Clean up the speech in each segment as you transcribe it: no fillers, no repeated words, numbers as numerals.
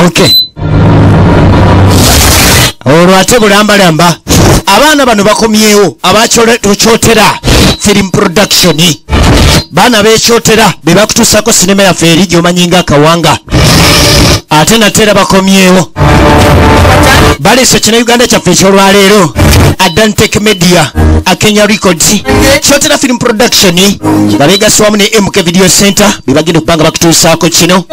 Okay. Olwate bulamba abaana bano bakomyewo abakyotera film production baana bekyotera be bakutuusako sinema yaffe eri gy'omanyinga Kawanga ate natera bakomyewo balese kina Uganda kyaffe ekyolwaleero Adantech Media Akenya Records kyotera film production babegasi wamu ne MK Video Center bebagenda okubanga bakutuusaako kino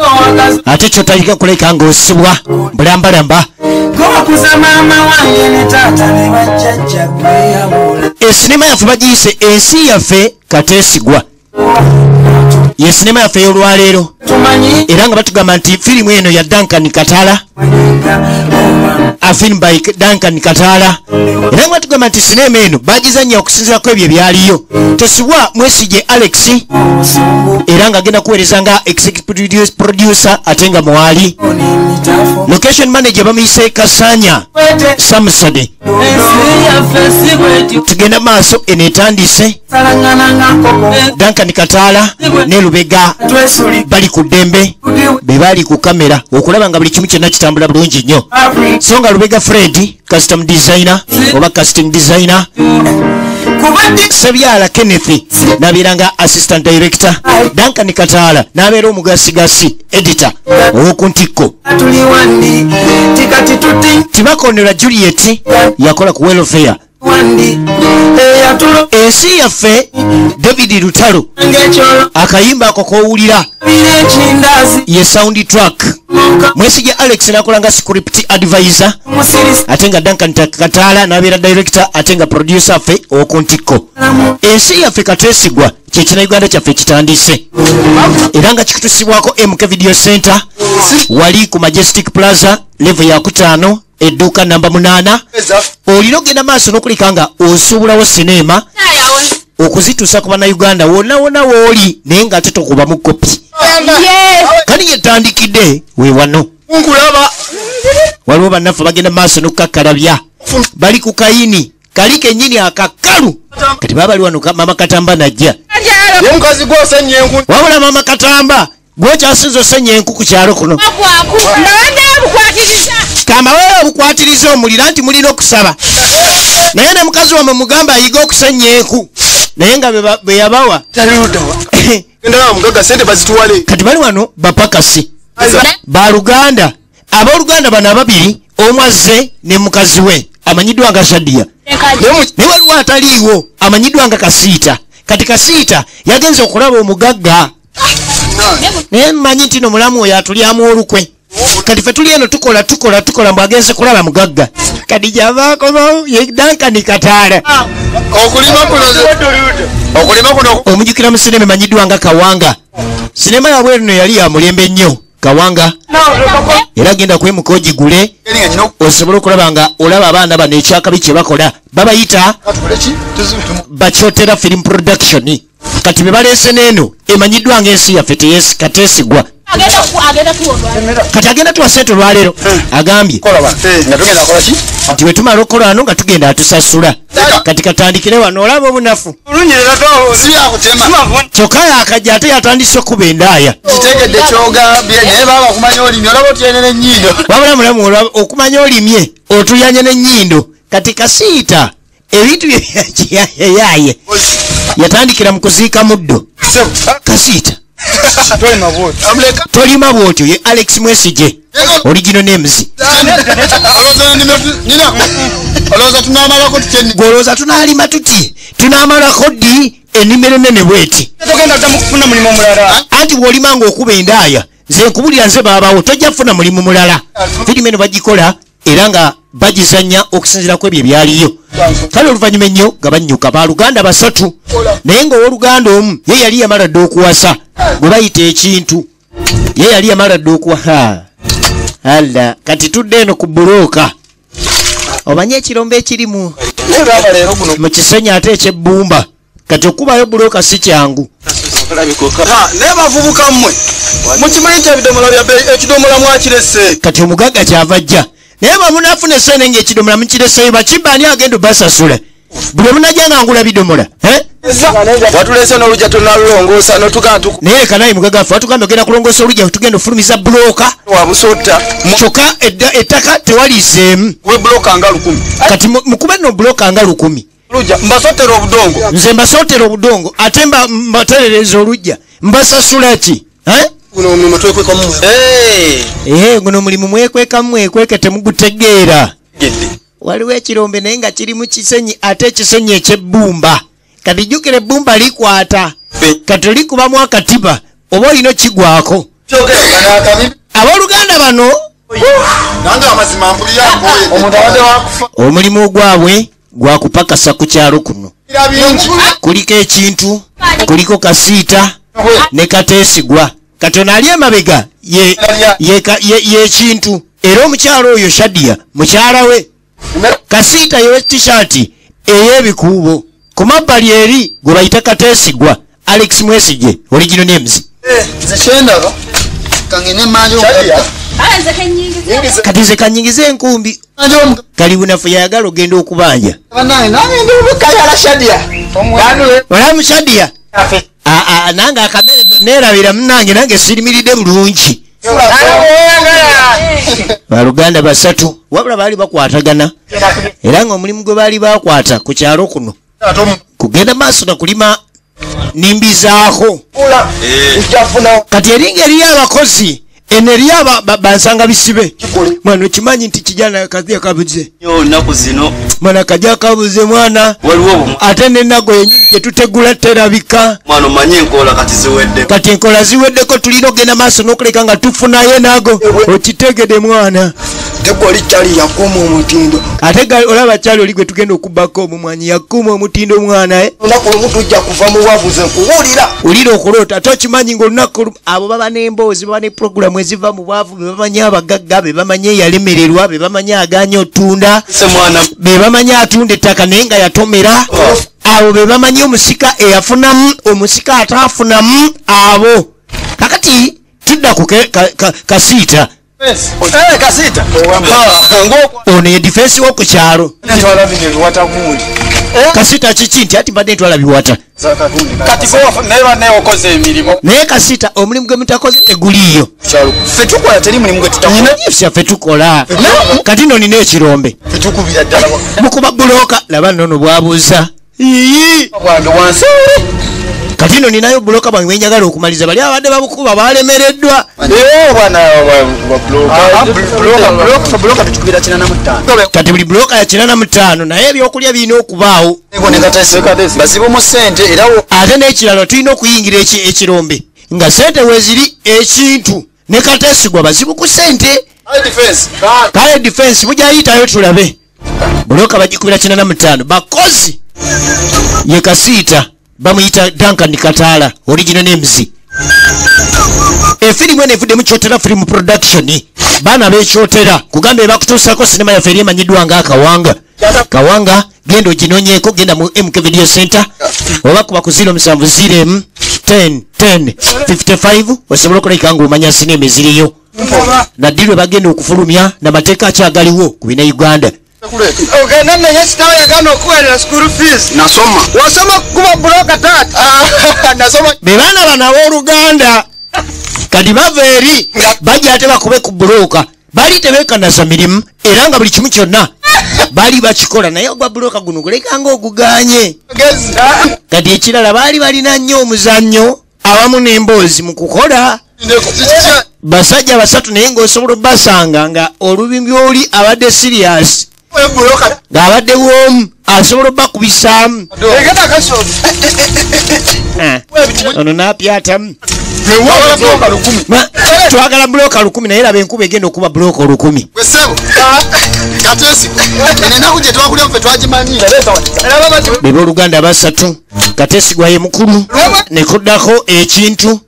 ate kyotandika kuleka ng'osibwa bulamba esinema yaffe bagiyise ensi yaffe kateesigwa ye sinema yaffe ey'olwaleero era nga batugamba nti firimu eno ya Duncan Katala a film by Duncan Katala era nga batugamba nti sinema eno bagizannya okusinziirako ebyo ebyaliyo Tesibwa Mwesige Alex era nga agenda kuweereza nga executive producer ate nga mwali location manager bamuyise Kasanya Samsade tugenda maaso eno etandise Duncan Katala ne Lubega bali ku ddembe be bali ku kamera okulaba nga buli kimu kyonna kitambula bulungi nnyo so nga Lubega Fred custom designer oba casting designer Sebyala Kenneth nabeeranga assistant director Duncan Katala nabeera omugasigasi editor ow'okuntikko Tibakonera Juliet yakola ku welfare ensi yaffe David Lutalo akayimba ako kowulira ye sound track Mwesige Alex nakolanga script advisor ate nga Duncan Katala nabeera director ate nga producer ffe okuntikko ensi yaffe kateesigwa kyekina Uganda kyaffe kitandise era nga kikutusibwako MK Video Center wali ku Majestic Plaza level ya 5 edduuka namba 8 olina ogenda maaso n'okulika nga osuubulawo sinema okuzituusa ku bannayuganda wonna wooli naye nga ate tokubamu kopi kani yetandikidde we wano waliwo bannaffe bagenda maaso n'okukakkalabya bali ku kayini kali kennyini akakalu kati baba bali wano Mama Katamba najja wabula Mama Katamba gwekyasinza osenya enku ku kyalo kuno kama wewe obukwatiriza omulira nti mulina okusaba naye ne mukazi wamwe mugamba ayiga okusenya enku naye nga be yabawa kati bali wano bapakasi baluganda abooluganda bano ababiri omu azze ne mukazi we amanyiddwa nga Shadiya naye waliwo ataliiwo amanyiddwa nga Kasiita kati Kasiita yagenze okulaba omugagga naye mmanyi nti no mulamu oyo atulyamu olukwe kati ffe tuli eno tukola mbwagenze kulaba mugagga kati gyavaakomawo ye Duncan Katala okulima kuno omujjukira mu sinema emanyiddwa nga Kawanga sinema yabwe eno yali ya mulembe nnyo Kawanga era genda kwemuka ogigule osobola okulaba nga olaba abaana bano ekyakabi kye bakola babayita bakyotera film production kati be baleese n'eno emanyiddwa ng'ensi yaffe kateesigwa kati agenda tuwa sente olwaleero agambye nti bwe tumala okukola wano nga tugenda atusasula kati katandikire wano olaba obunafu kyokka yakajja ate yatandise okuba endaaya wabula mulamu okumanya olimye otuyanye n'ennyindo kati Kasiita ebintu byeyaye yatandikira mu kuziika muddo Kasiita tolima bwotyo ye Alex Mwesige original names golooza tunaalima tuti tunaamalako ddi ennimiro nene bweti anti bw'olima ng'okuba endaaya nze nkubulira nze baabawo tojja kufuna mulimu mulala firimu eno bagikola era nga bagizannya okusinziirako ebyo ebyaliyo kale oluvannyuma ennyo nga bannyuka baluganda 3 naye ng'owooluganda omu ye yali yamala dde okuwasa gwe bayita ekintu ye yali yamala dde okuwa alla kati tudde eno ku bulooka omanye ekirombe ekirimu mu kisenyi ate ekyebbumba kati okubayo bulooka si kyangu naye bavubuka mmwe mukimanyi nti ekidomola mwakirese kati omugagga kyava jja naye bamunafuna esene ng'ekidomola mukireseyo bakiba ani agenda basasula buli omunajja nga ngula bidomola watulese n'olujja tonalulongoosa notugaa naye kanayi mugagafu watugambye ogenda kulongoosa olujja tugenda ofulumiza bulooka wabusota kyokka ettaka tewaliiseemu we bulooka nga 100 kati mukube nno bulooka nga 100 lujja mbasotera obudongo nze mbasootera obudongo ate mbaterereza olujja mbasasula ki guno omulimu twekwekamu guno omulimu mwekwekamu mwekweke temugutegeera waliwo ekirombe naye nga kiri mu kisenyi ate ekisenyi ekyebbumba kati jjukira ebbumba likwata kati olikubamu akatiba oba olina okigwako abooluganda bano omulimu gwabwe gwakupakasa ku kyalo kuno kuliko ekintu kuliko Kasiita ne Kateesigwa katono ali emabega yekintu era omukyalo oyo Shadia mukyala we Kasiita yewe t-shirt ey'ebikuubo ku mabbali eri gwe bayita Kateesigwa Alex Mwesige original names kati nze kanyingiza enkumbi kali bunafu yayagala ogenda okubanja olamu Shadia nange akamere neerabira munange nange sirimiridde bulungi baluganda basatu wabula baali bakwatagana era nga omulimu gwe baali bakwata ku kyalo kuno kugenda maaso nakulima nimbizaako kati eringa eriyo abakozi eno eriyo bansanga bisibe mwana okimanyi nti kijana kazia kabuze naku zino mwana kajja kabuze mwana ate nenago yenyini gyetutegula terabika mwana omanye enkola kati enkola ziweddeko tulina ogenda maaso n'okuleka nga tufunayo nago okitegede mwana tegoli kyali yakuuma omutindo ate olaba kyali oli gwe tugenda okubbako omumwanyi yakuuma omutindo mwana olunaku lumu tujja kuva mu bwavuze nkuwulira olira okuloota ate okimanyi ngaolunaku abo baba n'emboozi baba ne puroguramu eziva mu bwavu be bamanyi abagagga be bamanyi eyalemererwa be bamanyi aganya otunda be bamanyi atunda ettaka naye nga yatomera abo be bamanyi omusika eyafunamu omusika ataafunamu abo kakati tudda ku Kasiita Kasiita ono ye defense wo ku kyalo Kasiita kiki nti ati mbadde ntwala biwata kati neokoze emirimu naye Kasiita omulimu gwe mutakoze teguliyo ffe tukola teri mulimu gwe tutaffe tukola kati no nina ekirombe fetukubira ddala mukuba bulooka laba nono bwabuuza bwange wansi kati no ninayo bulooka bwange bwenjagala okumaliza bali abadde babukuba balemereddwa kati buli bulooka ya 45 naye ebyokulya birina okubaawo bazibumu sente era ate n'ekiralo tulina okuyingira ekirombe nga sente weziri ekintu ne Kateesigwa bazibu ku sente kale defense mujayitayo tulabe bulooka bagikubira 45 bakozi ye Kasiita bamuyita Duncan Kataala original names efirimu eno evuddemu Kyotera film production baana b'ekyotera kugamba bakutuusako sinema yaffe eri emanyiddwa nga Kawanga genda oginonyeeko genda mu MK Video Center oba kuba ku 07 10 55 osobola okulabika ng'omanya sinema eziriyo naddilwe bagenda okufulumya n'amateeka akyagaliwo ku bina Uganda ogenda naye sitawo yagana okuweerera school fees nasoma wasoma kuba buloka taata nasoma be baana bano abooluganda kati bava eri bajja ate bakube ku bulooka baali tebeekanaza mirimu era nga buli kimu kyonna baali bakikola naye ogwa bulooka guno gulekanga oguganye kati ekirala baali balina nnyo omuzannyo awamu n'emboozi mu kukola basajja basatu naye ng'osobola obbasanga nga olubimbi oli abadde sirias ng'abadde woomu asobola obbakubisaamu ono n'apyatamu twagala bulooka 10 naye laba enkuba egenda okuba bulooka 10 beba oluganda basatu Kateesigwa ye mukulu nekuddako ekintu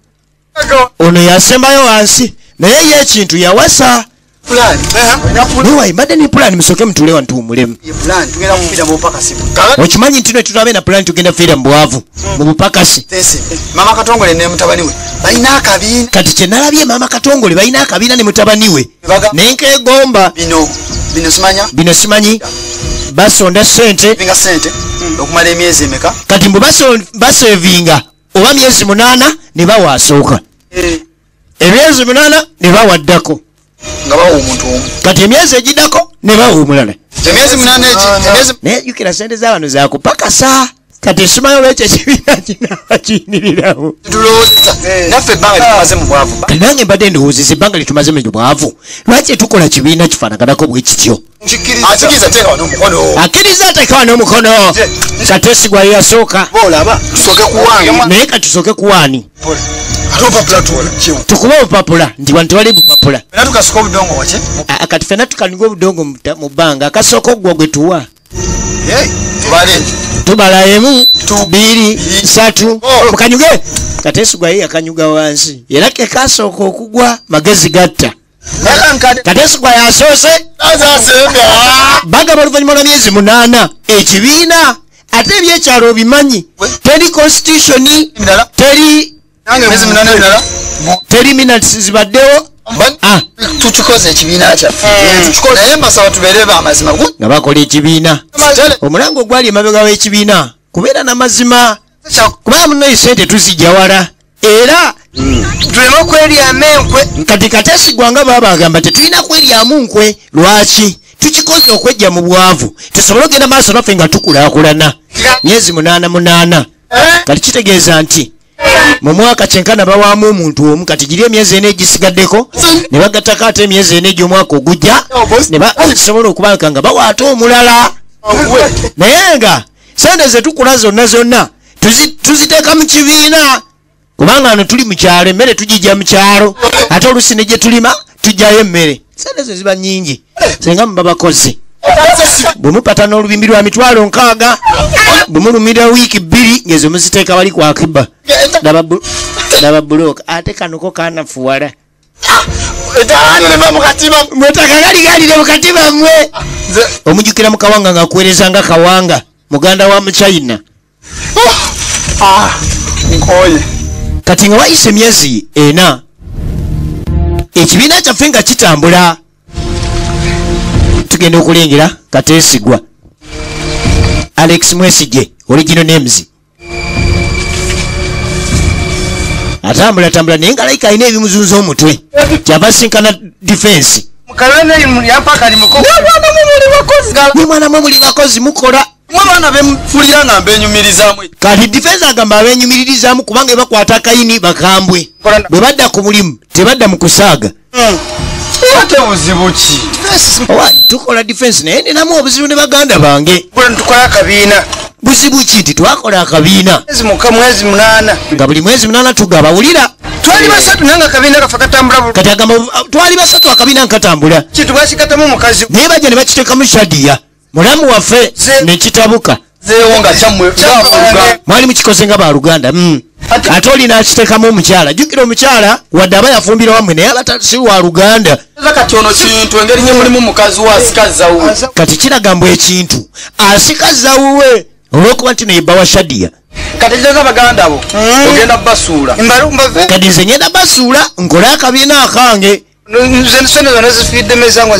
ono yasembayo wansi naye ye ekintu yawasa niwayi mbadde ne plan musoke mutulewa ntuwumulemu okimanyi nti netutabe na plan tugenda fiira mu bwavu mu bupakasi mama Katongole ne mutabani we balina akabiina kati kye nalabye mama Katongole balina akabiina ne mutabani we nenkegomba bino simanya bino simanyi basonda sente okumala emyezi emeka kati mbu basevinga oba myezi 8 ne bawa asooka emyezi 8 ne bawa ddako nga bawa omuntu omu kati emyezi egiddako ne bawa omulala emyezi 8 naye jjukira sente z'abantu zakupakasa kati esimayo lwekyo ekibiina kinaaba kiyinirirawo tulowooza naffe ebbanga litumaze mu bwavu kati nange mbadde ndowoozeza ebbanga litumaze mu bwavu lwaki tukola kibiina kifanaganako bwe kityo akiriza teeka wano omukono akkiriza ateekawa n'omukono kateesigwa yeyasooka boolaba tusooke kuwange naye katusooke kuwaani ate obupapula tuwolekyewo tukube obupapula nti wano tewali bupapula era tukasuka obudongo wake kati fena tukaniga obudongo mu bbanga akasooka ogwo gwe tuwa tubale tubala 1 2 3 mukanyuge kateesigwa ye yakanyuga wansi era ke kasooka okugwa magezi gatta kateesigwa yasoose bagaba oluvannyuma lwa myezi 8 ekibiina ate ebyekyalo obimanyi teri constitution teri minutes zibaddewo tukikoze ekibiina kyaffe naye mbasaba tubeere bamazima nga bakola ekibiina omulango ogwali emabega w'ekibiina kubeera n'amazima kubanga munaye sente tuzijja wala era tuleme okweryamu enkwe kati kateesigwa nga baba bagamba tetulina kweryamu nkwe lwaki tukikoze okwejja mu bwavu tusobole okugenda maaso naffe nga tukulaakulana myezi 8 kati kitegeeza nti mu mwaka kyenkana bawaamu omuntu omu kati giri emyezi 4 egisigaddeko ne bagattako ate emyezi 4 egy'omwaka ogujja ne basobola okubaka nga bawa ate omulala naye nga sente ze tukula zonna tuziteeka mu kibiina kubanga ano tuli mu kyalo emmere tugijja mu kyalo ate olusi ne gye tulima tujjayo emmere sente zo ziba nnyingi senga muba bakozi bwe mupata n'olubimbi lwa 60,000 bwe mulumira wiiki 2 ngezo muziteeka wali ku akiba daba bulooka ate kanoko kanafuwala mwetaka galigalire mu katiba mmwe omujjukira mu kawanga nga akuweereza nga kawanga muganda wa muchina kati nga wayise emyezi 4 ekibiina kyaffe nga kitambula tugenda okulengera kateesigwa Alex Mwesigye original names atambula naye nga layika alina ebimuzunza omutwe kyabasinkana defense ne mwana mwe muli bakozi mukola mwana bemfulira nga mbenyumirizaamu kati defense agamba abenyumirizaamu kubanga bakwata akayini bakambwe bwe badda ku mulimu tebadda mu kusaaga ate buzibu ki tukola defense naye ninamu obuzibu ne baganda bange tukola akabiina buzibu ki nti twakola akabiina mwezi 8 nga buli mwezi 8 tugabawulira twali 3 nanga akabiina kafa katambula kati agamba twali 3 akabiina nkatambula kintu bwakikatamu omukazi naye bajja ne bakiteekamu shadiya mulamu waffe nekitabuka zeewonga kyammwe mwali mukikoze nga baluganda ate olina akiteekamu omukyala jjukira omukyala wadde aba yafumbira wammwe naye aba si wa luganda kati ono kintu engeri nye mulimu mukazi wa asikazawuwe kati kiraga mbw ekintu asikazawuwe olwokuba nti noyebba wa shadiya kati kiteeza baganda abo ogenda basuula kati nze ngenda basuula nkole akabiina akange sente zonna zifiidde mezangwa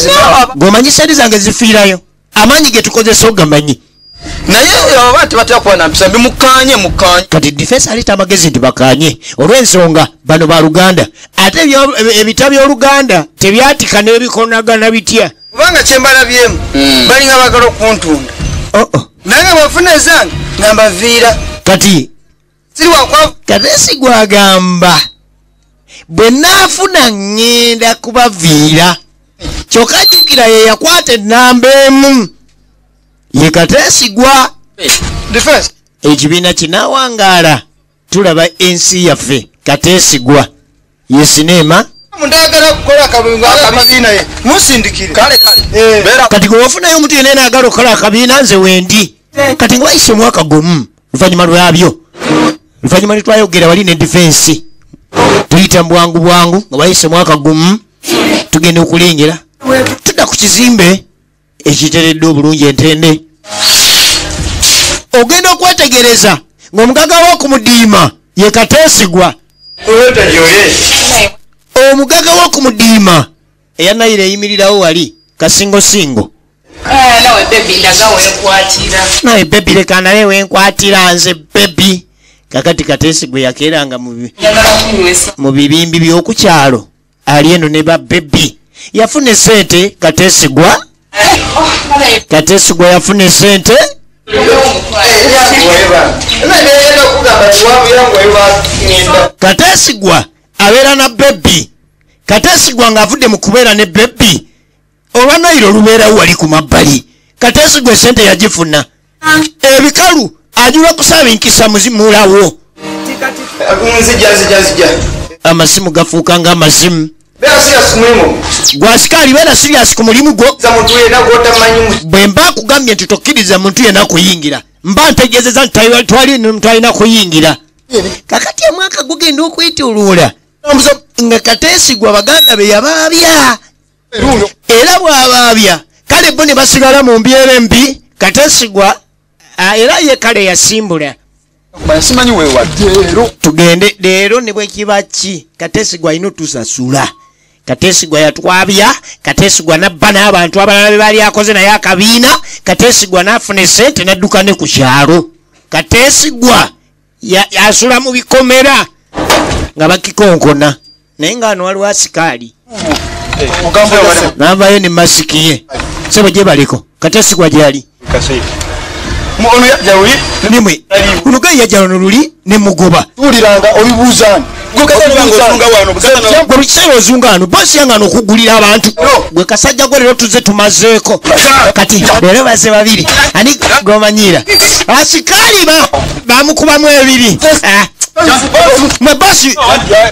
ng'omanyi sente zange zifiirayo amaanyi ge tukozesa ogamanyi naye aba tebatera kuba na mpisa mbimukanye kati defense aleta amagezi nti bakanye olw'ensonga bano ba luganda ate ebita by'oluganda tebyatika n'ebikonagana bitya kubanga kyembalabyemu balinga bagala okuntunda nange bwafuna ezange nambaviira kati siri wakwavu Kateesigwa agamba bwe naafuna ngenda kubaviira kyokka jjukira ye yakwata ennamba emu ye Kateesigwa defense ekibiina kinaawangaala tulaba ensi yaffe Kateesigwa ye sinema mundagala kukola akabiina ye musindikire kale kati gwe wafunayo omuntu yenna naagala okukola akabiina nze wendi kati nga wayise omwaka gumu luvannyuma lwabyo luvannyuma netwayogera wali ne defense tuyita bwangu nga wayise mwaka gumu tugenda okulengera tudda ku kizimbe ekiteredde obulungi entende ogenda okwetegereza ng'omugaga w'okumudiima ye Kateesigwa omugaga w'okumudiima eyanayira eyimirirawo wali kasingosingo nawe baby ndaga wenkwatira. Nawe baby leka nawe wenkwatira nze baby. Kakati Katesigwa yakeranga mu bibimbi by'okukyalo. Ali eno ne ba baby. Yafune sente Katesigwa. Katesigwa yafune sente. Katesigwa abeera na baby. Katesigwa ng'avudde mu kubeera ne baby. Olwanairo lubeerawo wali ku mabbali. Katesigwa sente yagifuna. Ebikalu ajula kusabinkisa muzimulawo. Amasimu gafuuka ng'amasimu. Gwasikaali beera serious ku mulimu gwo. Bwe mba kugambye nti tokkiriza muntu yenna kuyingira. Mba ntegeezeza nti twalina kuyingira. Kakati omwaka gugenda okwetuluula. Nga Katesigwa baganda be yabaabya. Era bw'abaabya kale bo ne basigala mu mbeera embi. Katesigwa era ye kale yasimbula. Tugende leero ne bwe kiba ki Katesigwa alina otusasula. Katesigwa yatwabya. Katesigwa nabba n'abantu abalala be baali akoze naye akabiina. Katesigwa n'afuna sente n'adduka ne ku kyalo. Katesigwa asula mu bikomera nga bakikonkona naye ng'ano waliwo asikaali n'avaayo ne masiki ye. Sebo gye baliko Katesigwa gyali nimwe luno gayi yajja luno luli ne mugoba tuliranga obibuuzani gwe lukiseera ozunga ano bosi yangano okugulira abantu gwe kasajja gwe leero tuze tumazeeko kati leero baze babiri ani gomanyira asikaali bamukubamu ebiri mwe bosi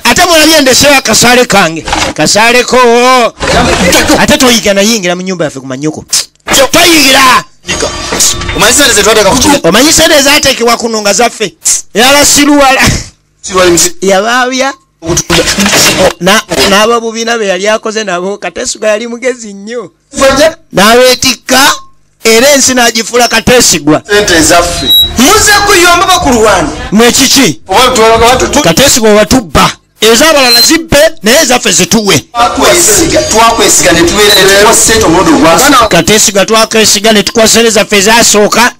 ate mulabye ndeseeyo akasaale kange kasaaleko ate toyiga nayingira mu nyumba yaffe ku manyoko toyigira omanyi sente ezaateekebwa kuno nga zaffe yala siruwala yabaabya n'ababubiina be yali akoze nabo. Katesigwa yali mugezi nnyo n'abeetikka era ensi n'agifuula Katesigwa. muze kuyomba bakulu wange mwekiki Katesigwa watubba ez'abalala zibbe naye ezaffe zituwe. Katesigwa twakwesiga ne tukwasa sente zaffe ezasooka.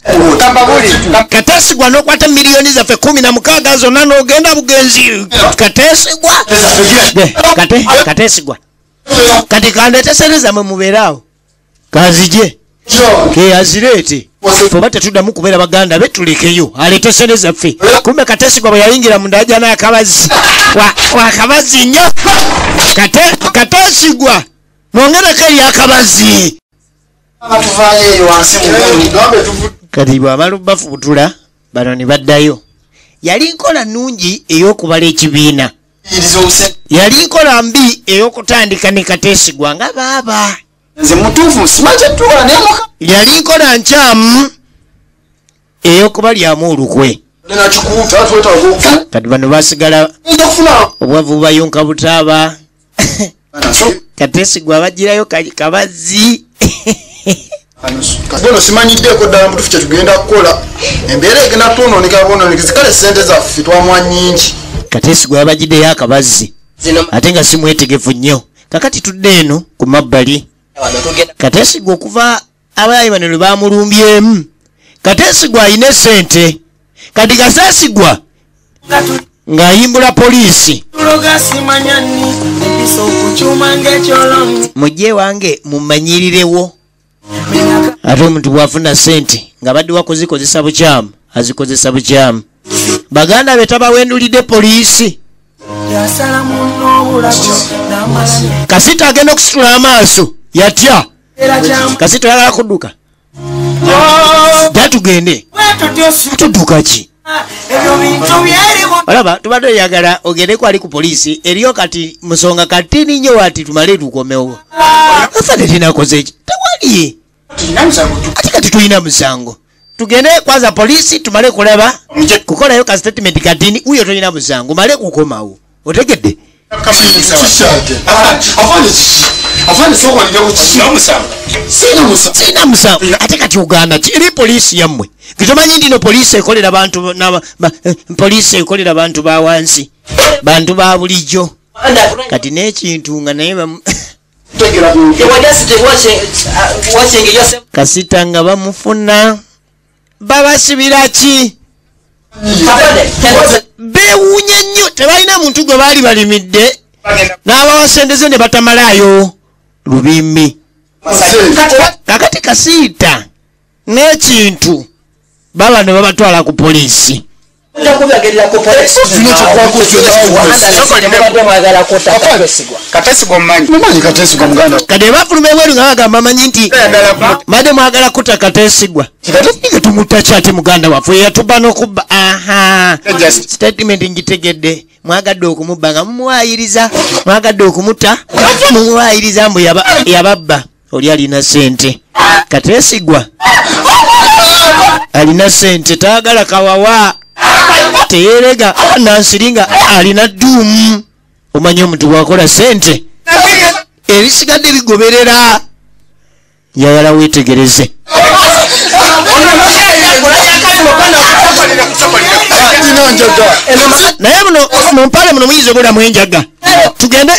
Katesigwa n'okwata miliyoni zaffe 16 zonna n'ogenda bugenzi. Katesigwa kati kandeete sente zammwe mubeeraawo kanzije ke azireete oba tetuddamu kubeera baganda be tulekeyo aleete sente zaffe. Kumbe Katesigwa bwe yayingira mu ndaja n'akabazi wakabazi nnyo. Katesigwa nongereko eri akabazi kati bw'amala bafubutula bano ne baddayo. Yali nkola nnungi ey'okubala ekibiina, yali nkola mbi ey'okutandika ne Katesigwa nga baaba. Yali nkola nkyamu ey'okubalyamu olukwe. Kati bano basigala obwavu bubayonka butaaba. Katesigwa abagirayo kabazi. Kabono simanyiddeeko ddala mutufu kye tugenda kukola. Embeera egenda twonooneka bonooneka zikale sente zaffe twamwa nnyingi. Katesigwa yabagiddeyo akabazi ate nga si mwetegefu nnyo. Kakati tudde eno ku mabbali. Katesigwa okuva abayi bano lwe bamulumbyemu. Katesigwa alina sente. Kati Katesigwa ng'ayimbula poliisi. Mujje wange mumanyirirewo. Ate omuntu bw'afuna sente nga badde wakuzikozesa bukyamu azikozesa bukyamu. Baganda be tabawendulidde poliisi. Kasita agenda okusitula amaaso yatya. Kasita oyagala kudduka tugende tudduka ki? Olaba tubadde oyagala ogendeko ali ku poliisi eriyo kati musonga katini nnyo wati tumale tukomewo. Afa tetinakoze ki tewali ate kati tulina musango tugende kwanza poliisi tumale kulaba kukolayo ka statement katini uyo tolina musango male kukomawo otegedde. Sina musango ate kati Uganda kiri poliisi yammwe kitumanyi ndino poliisi ekolera bantu poliisi ekolera bantu ba wansi bantu ba bulijjo kati n'ekintu nga naye kasita nga bamufuna babasibira ki bewuunya nnyo tebalina muntu gwe baali balimidde n'abawasendeze ne batamalayo lubimbi kakati kasiita n'ekintu baba ne babatwala ku poliisi kade bafuluma ebweru nga bagamba manyi nti madde mwagala kuta Kateesigwa nga tumutta kyate muganda waffe yatuba n'okubba. Statement ngitegedde mwagadde okumubba nga mumuwayiriza mwagadde okumuta mumuwayiriza mbu yababba oli alina sente. Kateesigwa alina sente taagala kawawa teyerega nansiringa alina dduumu. Omanye omuntu bwakola sente ebisigadde bigoberera yayala wetegereze. Naye muno mumpale muno muyinza obulamu enjaga tugende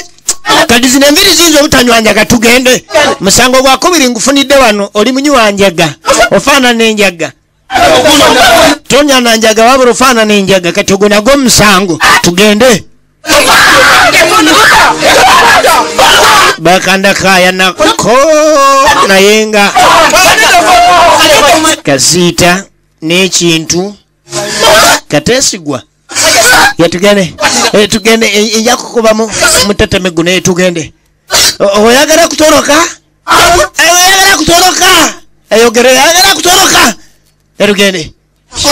kati zino enviri ziyinza obutanywa njaga tugende musango gwa 2 ngufunidde wano oli munywa njaga ofaanana enjaga tonya na njaga wabula ofaanana enjaga kati ogwo nagwo musango tugende. Bakanda kaya nako nayenga kasiita n'ekintu Kateesigwa yatugende tugende enjakukubamu mutatemegu naye tugende. Oyagala kutoroka oyagala kutoroka erugende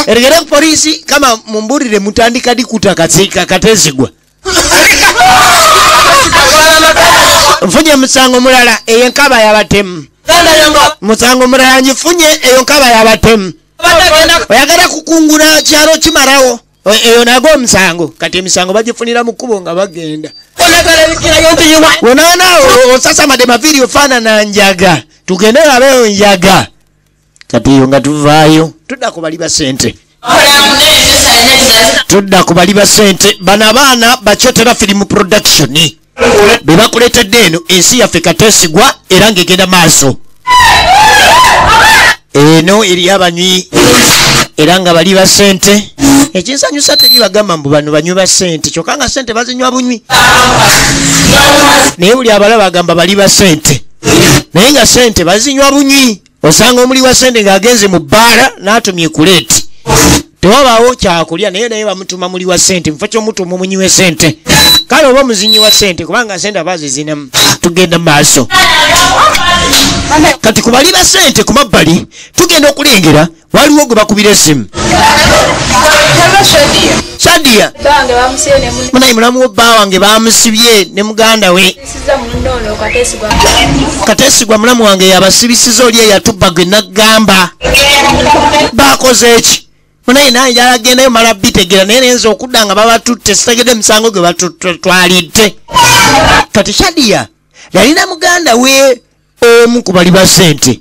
erugende ku poliisi kama mumbulire mutandika dikuta Kateesigwa. Nfunye musango mulala eyo nkaba y'abatemu. Musango mulala njifunye eyo nkaba y'abatemu. Oyagala kukungula kyalo kimalawo eyo nago omusango kati emisango bagifunira mu kkubo nga bagenda. Wonaana osasamade maviri ofaanana njaga tugende labeyo njaga kati eyo nga tuvaayo tudda ku bali ba sente. Tudda ku bali ba sente bano abaana bakyotera film production be bakuleetedde eno ensi yaffe Kateesigwa era ng'egenda maaso. Eno eri abanywi era nga bali ba sente. Ekinsanyusa teri bagamba mbu bano banywi ba sente kyokka nga sente bazinywa bunywi naye buli abala bagamba bali ba sente naye nga sente bazinywa bunywi. Osanga omuli wa sente ng'agenze mu bbaala n'atumye kuleeti tewabaawo kyakulya naye bamutuma muli wa sente mufo ky'omutuma omunyi we sente kale oba muzinyi wa sente kubanga sente abazizinamu tugenda maaso. Kati ku bali ba sente ku mabbali tugenda okulengera waliwo gwe bakubira essimu. Shadia munayi mulamu w'obba wange bamusibye ne muganda we Kateesigwa mulamu wange yabasibisiza oli eyatubba gwe naggamba bakoze eki munayi naye yalagendayo mala bitegera naye nayinza okudda nga babatutte sitegedde emisango gwe batutwalidde. Kati Shadia yalina muganda we omu ku bali ba sente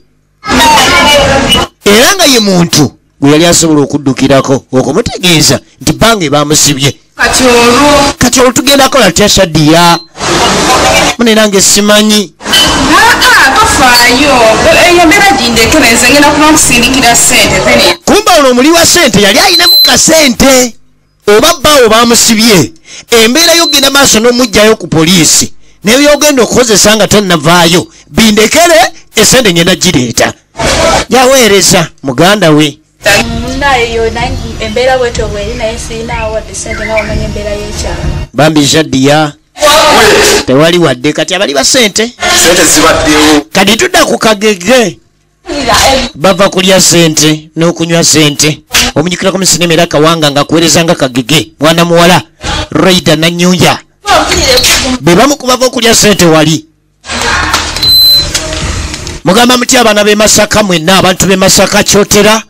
era nga ye muntu gwe yali asobola okuddukirako okumutegeeza nti bange bamusibye. Kati olwo tugenda kola tya Shadia mune nange simanyi kumba ono omuli wa sente yali ayinamu kasente oba bbawo bamusibye embeera y'ogenda maaso n'omugjayo ku poliisi nebyogenda okukozesa nga tannavaayo bindekere esente ngenda gireeta yaweereza muganda we. Bambi Shadia tewali wadde kati abali ba sente kati tudda ku kagege bava kulya sente n'okunywa sente. Omunyikirako mu sinema era Kawanga ng'akuweereza nga kagege mwana muwala Raida Nanyunya be bamu ku bava okulya sente wali. Mugamba muti abaana b'e Masaka mwenna abantu b'e Masaka Kyotera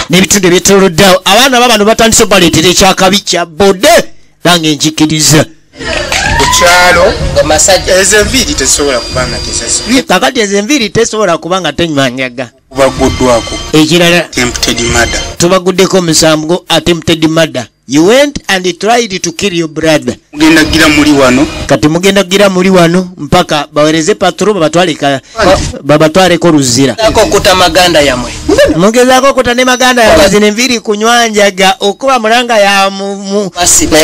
n'ebitundu ebyetooloddeawo abaana babano batandise obaleetera ekyakabi kya bode nange njikiriza kukyalo ezo enviiri tesobola kubanga tesasi kakati ezo enviiri tesobola kubanga tenywa njaga baguddwako ekirala tempted murder tubaguddeko omusango attempted murder You went and tried to kill your brother. Mugenda gira muri wano. Kati mugenda gira muri wano mpaka bawereze patro babatwale ko ruzira. Ako kuta maganda yamwe. Mugezako kutane maganda ya zine mviri kunywanjaga okuba mulanga ya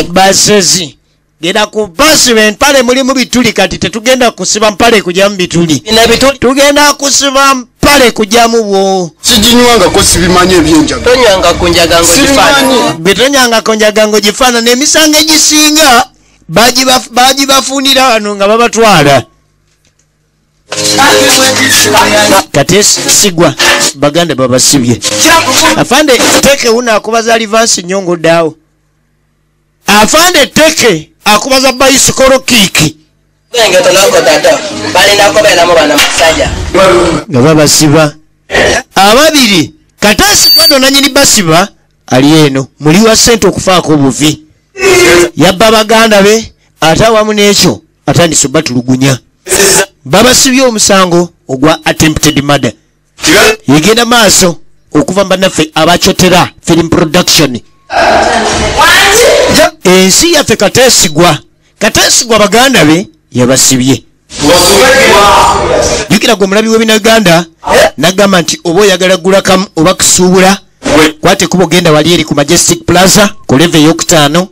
basezi. Genda ku basement pale muri mu bituli kati tetugenda kusiba mpale kujja mu bituli. Tugenda kusiba mpale kujja mu bwo. Sijinywanga ko sibimanye ebyenjaga. Tonywanga kunjaga ngo gifana. Betonyanga konjaga ngo gifana n'emisango egisinga baji bafunira wano nga babatwala. Kati sigwa baganda babasibye. Afande teke una akubaza Alivance Nyongo dawo. Afande teke akubaza bicycle kiki. Nge toloko tata. Bali nako bela mu bana musajja. Nga babasiba. Ababiri Katasi kwado nanyini basiba ali eno muli wa sente okufaako obuvi. Yabba baganda be atawamu n'ekyo atandise batulugunya. Babasibye omusango ogwa attempted murder. Yegenda maaso okuva mbannaffe abachotera film production. Ensi yaffe Kateesigwa baganda be yabasibye. Jukira gwe mulabi w'ebinaganda nagamba nti oba oyagala gula kamu oba kusuubula kwate kuba ogenda wali eri ku Majestic Plaza ku level ey'okutaano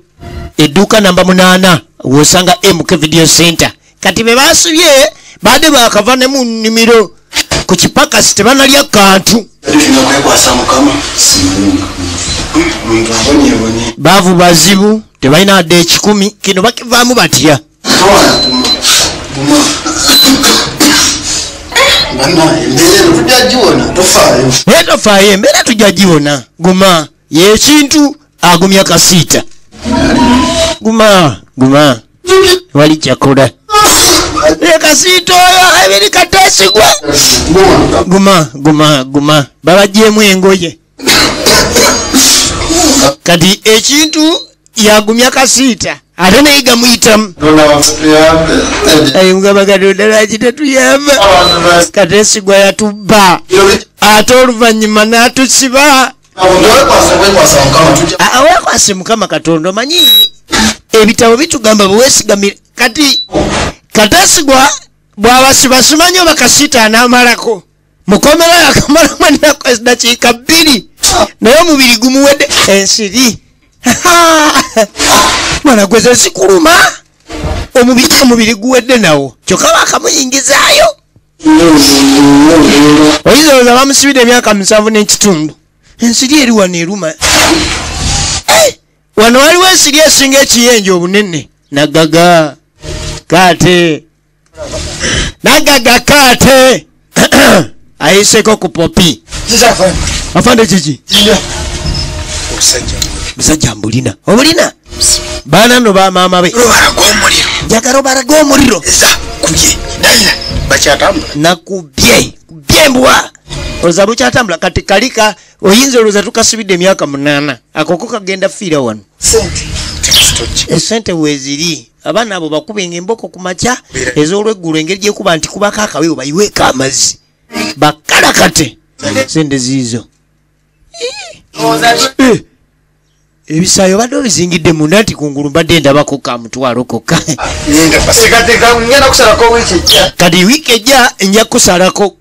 edduuka namba 8 wosanga MK Video Center. Kati be basibye badde bakava ne mu nnimiro ku kipakasi tebanalya kantu. Baavu bazibu tebalina adde ekikumi kino bakivaamu batya. Tofaayo embeera tujja giwona. Guma yekintu agumya kasiita. Guma wali kyakola kasiita oyo ebiri Kateesigwa. Guma babajjeemu engoye. Kati ekintu yagumya kasiita ate naye gamuyitamu. Mugabagadoda lwaki tetuyamba. Kateesigwa yatubba ate oluvannyuma n'atusiba. Weekwase Mukama Katonda omanyi ebitabo bitugamba bweweesigamire. Kati Kateesigwa bw'abasiba simanyi oba kasiita anaamalako mukomera yakamalamu eddakiika 2 naye omubiri gumuwedde ensiri. Mwana gweze sikuluma omubiri guwedde nawo kyokka bakamuyingizaayo. Oyinza bamusibidde emyaka 7 n'ekitundu. Ensiri eri wano eruma. Wano waliwo ensiri esinga ekiyenje obunene. Nagaga Kaate ayiseko ku popi. Afande kiki? Musajja mbulina. Obulina? Baana no ba maama be. Njagala obaraga omuliro. Nakubye mbwa. Oza bukyatambula kati kalika oyinza olwoza tukasibidde emyaka 8. Akoko kagenda fiira wano. Esente weziri. Abaana abo bakubenga emboko ku makya ez'olweggulo engeri gyekuba nti kubako akawewo bayiweeko amazzi. Bakalakate. Sente ziizo. Ebisaayo badde obizingidde munda nti kungulu mbadde ndabako ka mutwalo kokka. Kati wiiki ejja nja kusalako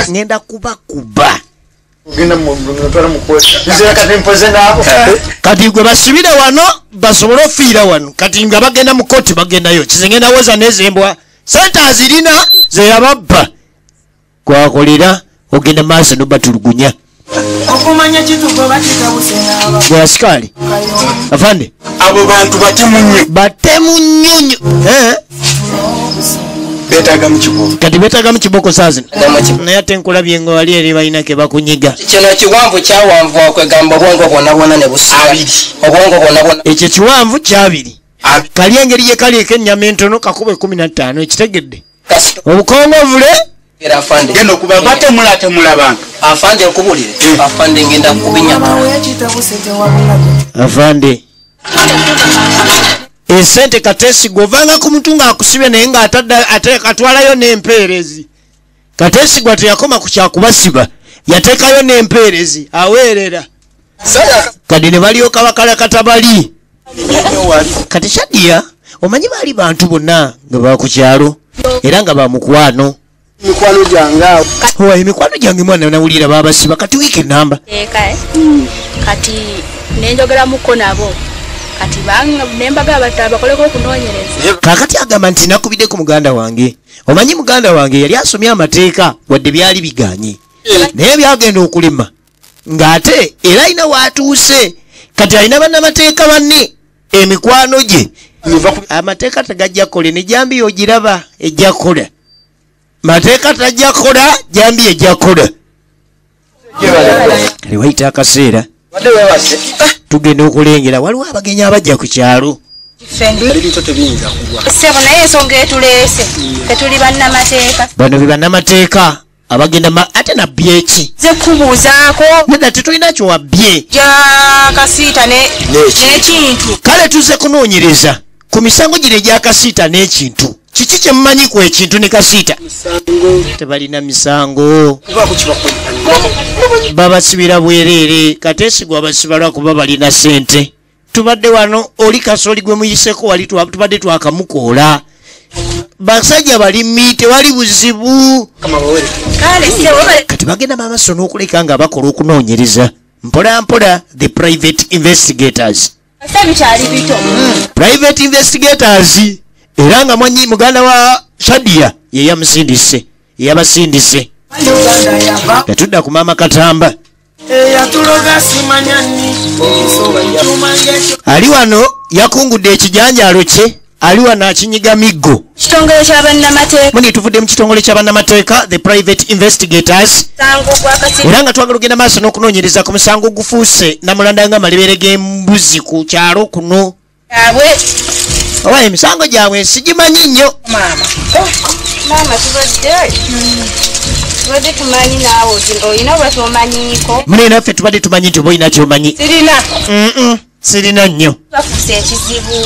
ngenda kubakuba. Kati gwe basibire wano basobole ofiira wano. Kati nga bagenda mu kooti bagendayo kizengenda woza n'ezembwa sente azirina ze yababba. Kwakolera ogenda maaso n'obatulugunya. Okumanya kitugo bakitabuse n'aba. Gwe asikali. Afande. Abo bantu batemu nnyo. Betaga mu kiboko. Kati betaga mu kiboko saazi. Naye ate nkulabye nga wali eri balina ke bakunyiga. Kino kiwanvu kyawanvu okwegamba obwongo bwonna ne busigala. Obwongo bwonna. Ekyo kiwanvu kyabiri. Kali engeri gye kali ek'ennyama entono kakube 15 ekitegedde. Obukongovule era afande. Genda okuba batemulate mulabanga. Afande okubulire. Afande ngenda kubinyama. Afande. Esente Kateesigwa ovanga ku mutunga akusibye naye nga ate katwalayo n'empeerezi. Kateesigwa teyakoma ku kyakubasiba yateekayo n'empeerezi aweerera. kadi ne balyoka bakala katabali kati Shadia omanyi baali bantu bonna nga bakukyalo era nga bamukwano mikwano gyange owa emikwano gyange mwana nawulira babasiba kati wiiki namba kati nenjogera muko nabo kati nembaga bakoleko okunoonyereza kakati agamba nti nakubiddeko muganda wange omanyi muganda wange yali asomye amateeka wadde byali biganye naye byagenda okulema ng'ate era alina waatuuse kati alina bannamateeka banne emikwano gye amateeka tegajja kole ne jambi ogiraba ejja kola mateeka tajja kola jambi ejja kola kale wayita akaseera tugenda okulengera waliwo abagenyi abajja ku kyalo sebo naye ensonga etuleese tetuli bannamateeka bano be bannamateeka abagenda ate nabbye eki ze kubuuzaako nedda tetulina kyowabbye ja kasiita n'ekintu kale tuze kunoonyereza ku misango gino egyakasiita n'ekintu kiki kyemumanyi ku ekintu ne kasiita tebalina misango babasibira bwereere kateesigwa abasiba lwakuba balina sente tubadde wano oli kasooli gwe muyiseko wali tubadde twakamukoola basajja balimi tewali buzibu kati bagenda maaso n'okuleka nga bakola okunoonyereza mpola mpola the private investigators private investigators era nga mwanyi muganda wa Shadia yeyamusindise yeyabasindise yatudda ku maama Katamba ali wano yakungudde ekijanjaalo kye ali wano akinyiga miggo kitongole ky'abannamateeka muni tuvudde mu kitongole ky'abannamateeka the private investigators era nga twagala ogenda maaso n'okunoonyereza ku musango gufuuse namulanda nga malebere g'embuzi ku kyalo kuno oba emisango gyabwe sigimanyi nnyo tubadde tumanyi naawe olina bwe tomanyiko mune naffe tubadde tumanyi nti oba olina kyomanyi sirina nnyo bafuuse ekizibu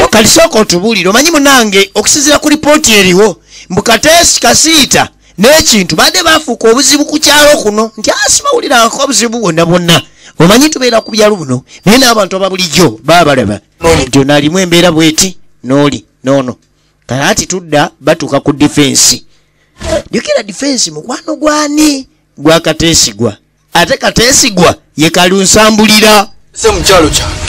kali sooka otubuulire omanyi munange okusinziira ku lipooti eriwo mbukateesi kasiita n'ekintu badde bafuuka obuzibu ku kyalo kuno nti asibawulirako obuzibu bwonna bwonna omanyi tubeera ku byalo buno naye n'abantu aba bulijjo baba balaba nti ono alimu embeera bweti n'oli noono kalaati tudda batuuka ku difensi jukira difensi mukwano gwani gwa kateesigwa ate kateesigwa ye kalunsambulira se mukyalo kyange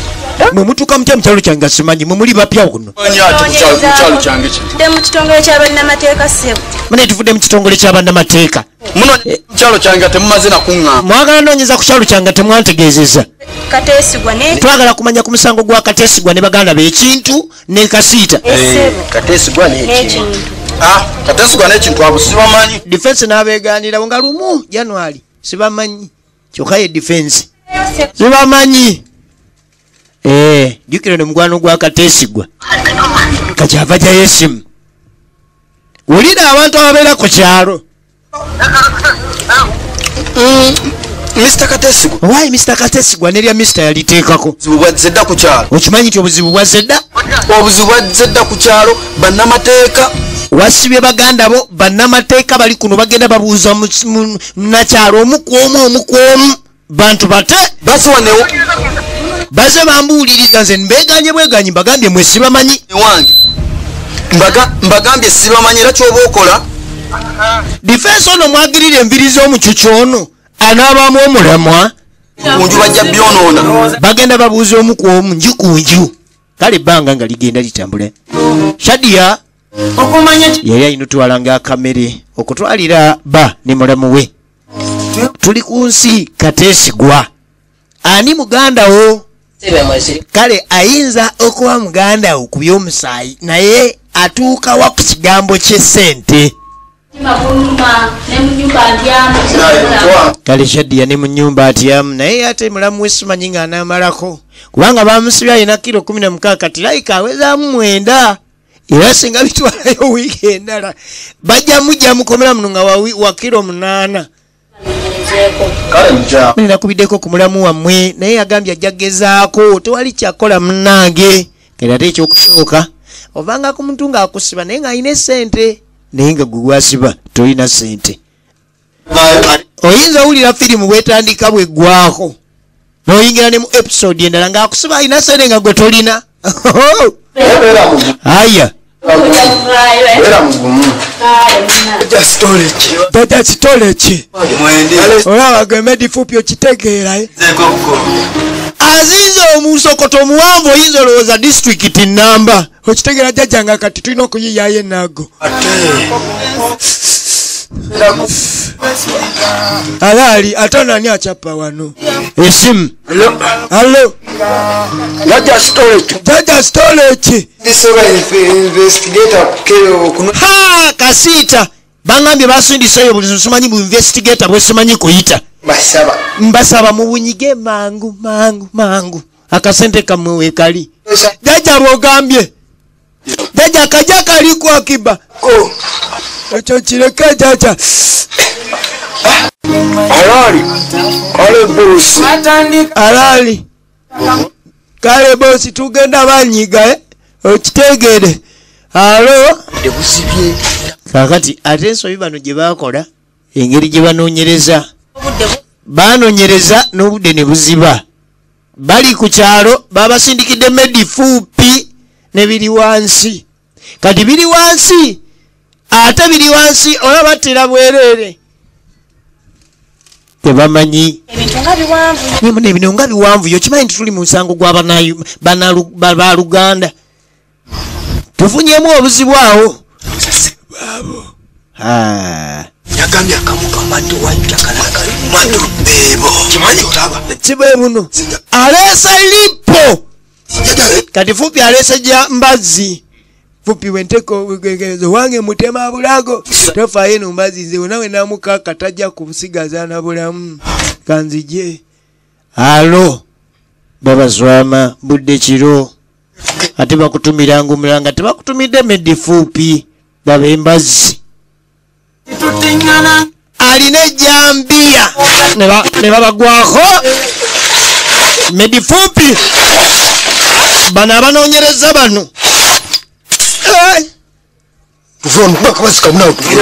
mwe mutuuka mutya mukyalo kyange nga simanyi mwe muli bapya kuno mukyalo kyange tudde mu kitongole ky'abannamateeka ssebo mune tuvudde mu kitongole ky'abannamateeka muno mukyalo kyange temumaze nakuŋŋamba mwagala noonyeza ku kyalo kyange temwantegeezeza kateesigwa twagala kumanya ku musango gwa kateesigwa ne baganda be ekintu ne kasiita kateesigwa n'ekintu kateesigwa n'ekintu abo sibamanyi difensi n'abeeganirawo nga lumu January sibamanyi kyokka ye difensi sibamanyi jukira ne mugwano gwa kateesigwa kakyava jayo esimu wulira abantu ababeera ku kyalo Mr. Kateesigwa waayi Mr. Kateesigwa nerya Mr. yaliteekako obuzibu bwazze dda ku kyalo okimanyi nti obuzibu bwazze dda obuzibu bwazze dda ku kyalo bannamateeka wasibye baganda bo bannamateeka bali kuno bagenda babuuza munakyalo omu ku omu bantu bate basiwanewo baze bambuuliriza nze mbeeganye bweganyi mbagambye mwe sibamanyi ewange mbagambye sibamanyi era kyoba okola difensi ono mwagirira enviri z'omucucu ono anaabaamu omulamwa kunju bajja byonoona bagenda babuuza omu ku omu nju ku nju kale ebbanga nga ligenda litambula Shadia yali alina otwalanga akamere okutwalira ba ne mulamu we tuli ku nsi Kateesigwa ani muganda wo kale ayinza okuba muganda wo ku by'omusaayi naye atuuka wa ku kigambo ky'essente kale Shadia ne mu nnyumba atyamu naye ate mulamu we simanyi ng'anaamalako kubanga bamusibya alina kilo 16 kati layika awezaamu 9 era singa bitwalayo wiiki endala bajja mujja mukomera muno nga wa kilo 8 nakubiddeko ku mulamu wammwe naye yagambye ajja gezaako tewali kyakola munnange era ate ekyokusooka ovanga ku muntu ng'akusiba naye ng'alina essente naye nga gwe gwasiba tolina ssente oyinza owulira firimu bwetandika bweggwako n'oyingira ne mu episode endala ng'akusiba alina sente nga gwe tolina aya jaja kitole ki olaba gemedi fupi okitegeera aziza omusokoto omuwanvu oyinza olowooza disitulikiti namba okitegeera jajja nga kati tulina okuyiyayo enaago alaali ate nani acapa wano esimu alo jaja storage ha kasiita bangambye basindiseyo buli simanyi bu investigator bwe simanyi kuyita mbasaba mubunyige mangu akasente kamwe wekali jaja bwogambye jaja kaja kali ku akiba ekyo kireke jaja alali kale bosi tugenda banyiga okitegere alo kakati ate ensobi bano gye bakola engeri gye banoonyereza n'obudde ne buziba bali ku kyalo babasindikidde medi fuupi ne biri wansi kati biri wansi ate biri wansi olaba batera bwereere tebamanyi ebintu nga biwanvu yokimanyi nti tuli mu musango gw'abaluganda tufunyemu obuzibu awo yagambye akamu kamadde kibe buno aleese lipo kati fupi aleese gya mbazzi fupi wenteko wange mutema bulago tofayo no mbazzi nze nawe namuka katajja kubusigaza na bulamu kanzije alo baba zwama budde kiro ate bakutumira ngumulanga tebakutumidde medi fupi baba embazzi alina ejjambiya ne babagwako medi fupi bano abanoonyereza bano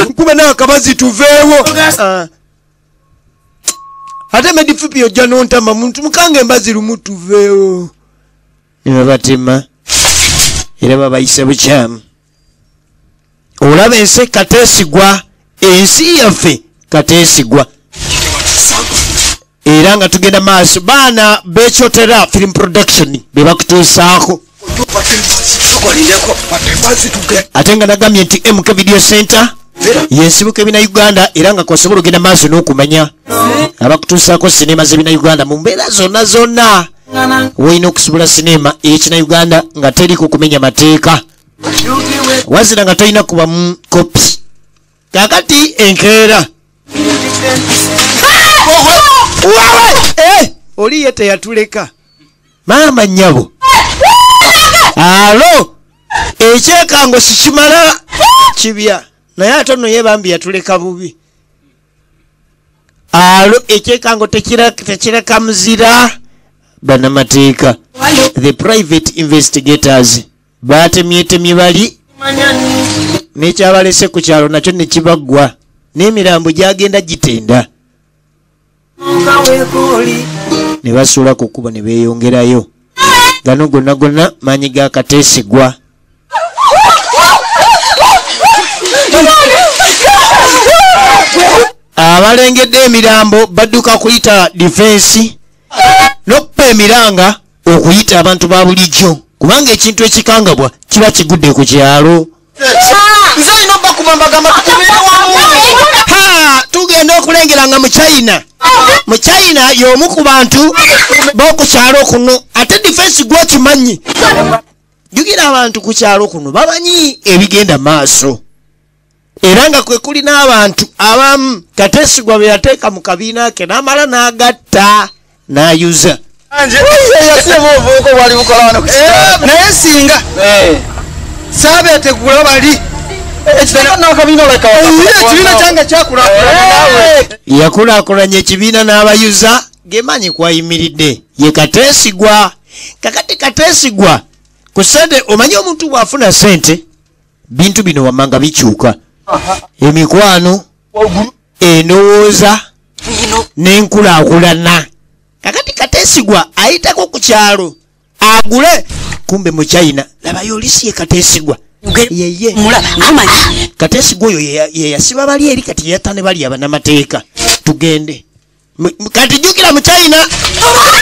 nkuba n'akabazi tuveewo ate medi fupi ojja nontama muntu mukange embazi lumu tuveewo ne babatema era babayise bukyamu olaba ensi kateesigwa ensi yaffe kateesigwa era nga tugenda maaso baana bekyotera film production bebakutuusaako ate nga nagambye nti MK Video Center yensibuka ebina Uganda era nga kwasobola ogenda maaso n'okumanya abakutuusaako sinema z'ebina Uganda mu mbeera zonna woyina okusubula sinema ey'ekina Uganda nga teri ku kumenya mateeka wazira nga tolina kuba mu kopi kakati enkeera oli ye teyatuleka maama nnyabo alo ekyekango sikimala kibya naye ate nno ye bambi yatuleka bubi alo ekyekango tekireka muzira banamateeka the private investigators batemyetemye bali n'ekyabalese ku kyalo nakyo ne kibaggwa n'emirambo gyagenda gitenda ne basuula ku kkubo ne beeyongerayo gano gonna maanyi ga kateesigwa abalengedde emirambo badduka kuyita defense n'okupa emiranga okuyita abantu ba bulijjo kubanga ekintu ekikangabwa kiba kigudde ku kyalo tugenda okulengera nga mu China y'omu ku bantu b'oku kyalo kuno ate defense gwokimanyi jugira abantu ku kyalo kuno bamanyi ebigenda maaso era nga kwe kuli n'abantu abamu kateesigwa be yateeka mu kabiina ke n'amala n'agatta n'ayuza naye singa saabeetegula bali ekibiina kyange yakulaakulanya ekibiina n'abayuza gemanyi kwayimiridde ye kateesigwa kakati kateesigwa ku sente omanyi omuntu bw'afuna sente bintu bino wamanga bikyuka emikwano endowooza n'enkulaakulana. Kakati Kateesigwa ayitako ku kyalo agule, kumbe mu China labayo olisiye Kateesigwa yeye Kateesigwa oyo ye yasiba bali eri kati yatane bali abanamateeka. Tugende kati jukira mu China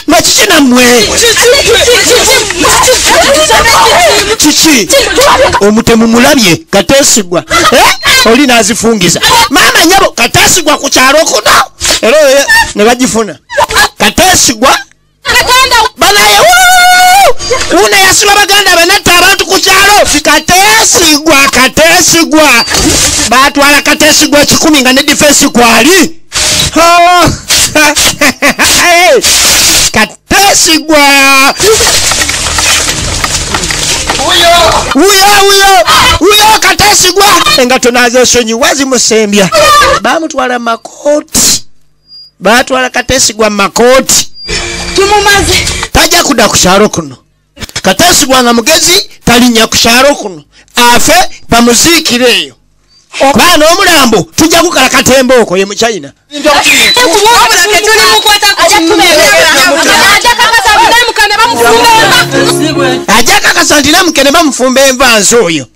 machina mwe chichi omutemu mulabye Kateesigwa oli nazifungiza mama nyabo Kateesigwa ku kyalo kuno ero ne bagifuna Kateesigwa banaye una yasiba baganda banata abantu ku kyalo Kateesigwa batwala Kateesigwa 10 nga ne defense kwali Kateesigwa uyo Kateesigwa engato nazo sonyi wazi musembya bamutwala makoti batwala Kateesigwa makoti tumumaze tajja kudda ku kyalo kuno. Kateesigwa nga mugezi talinnya ku kyalo kuno afe bamuziikire eyo kubana omulambo tujja kukala Katembooko ye mu China. Ajja kakasa nti namukene bamufumba enva nsi oyo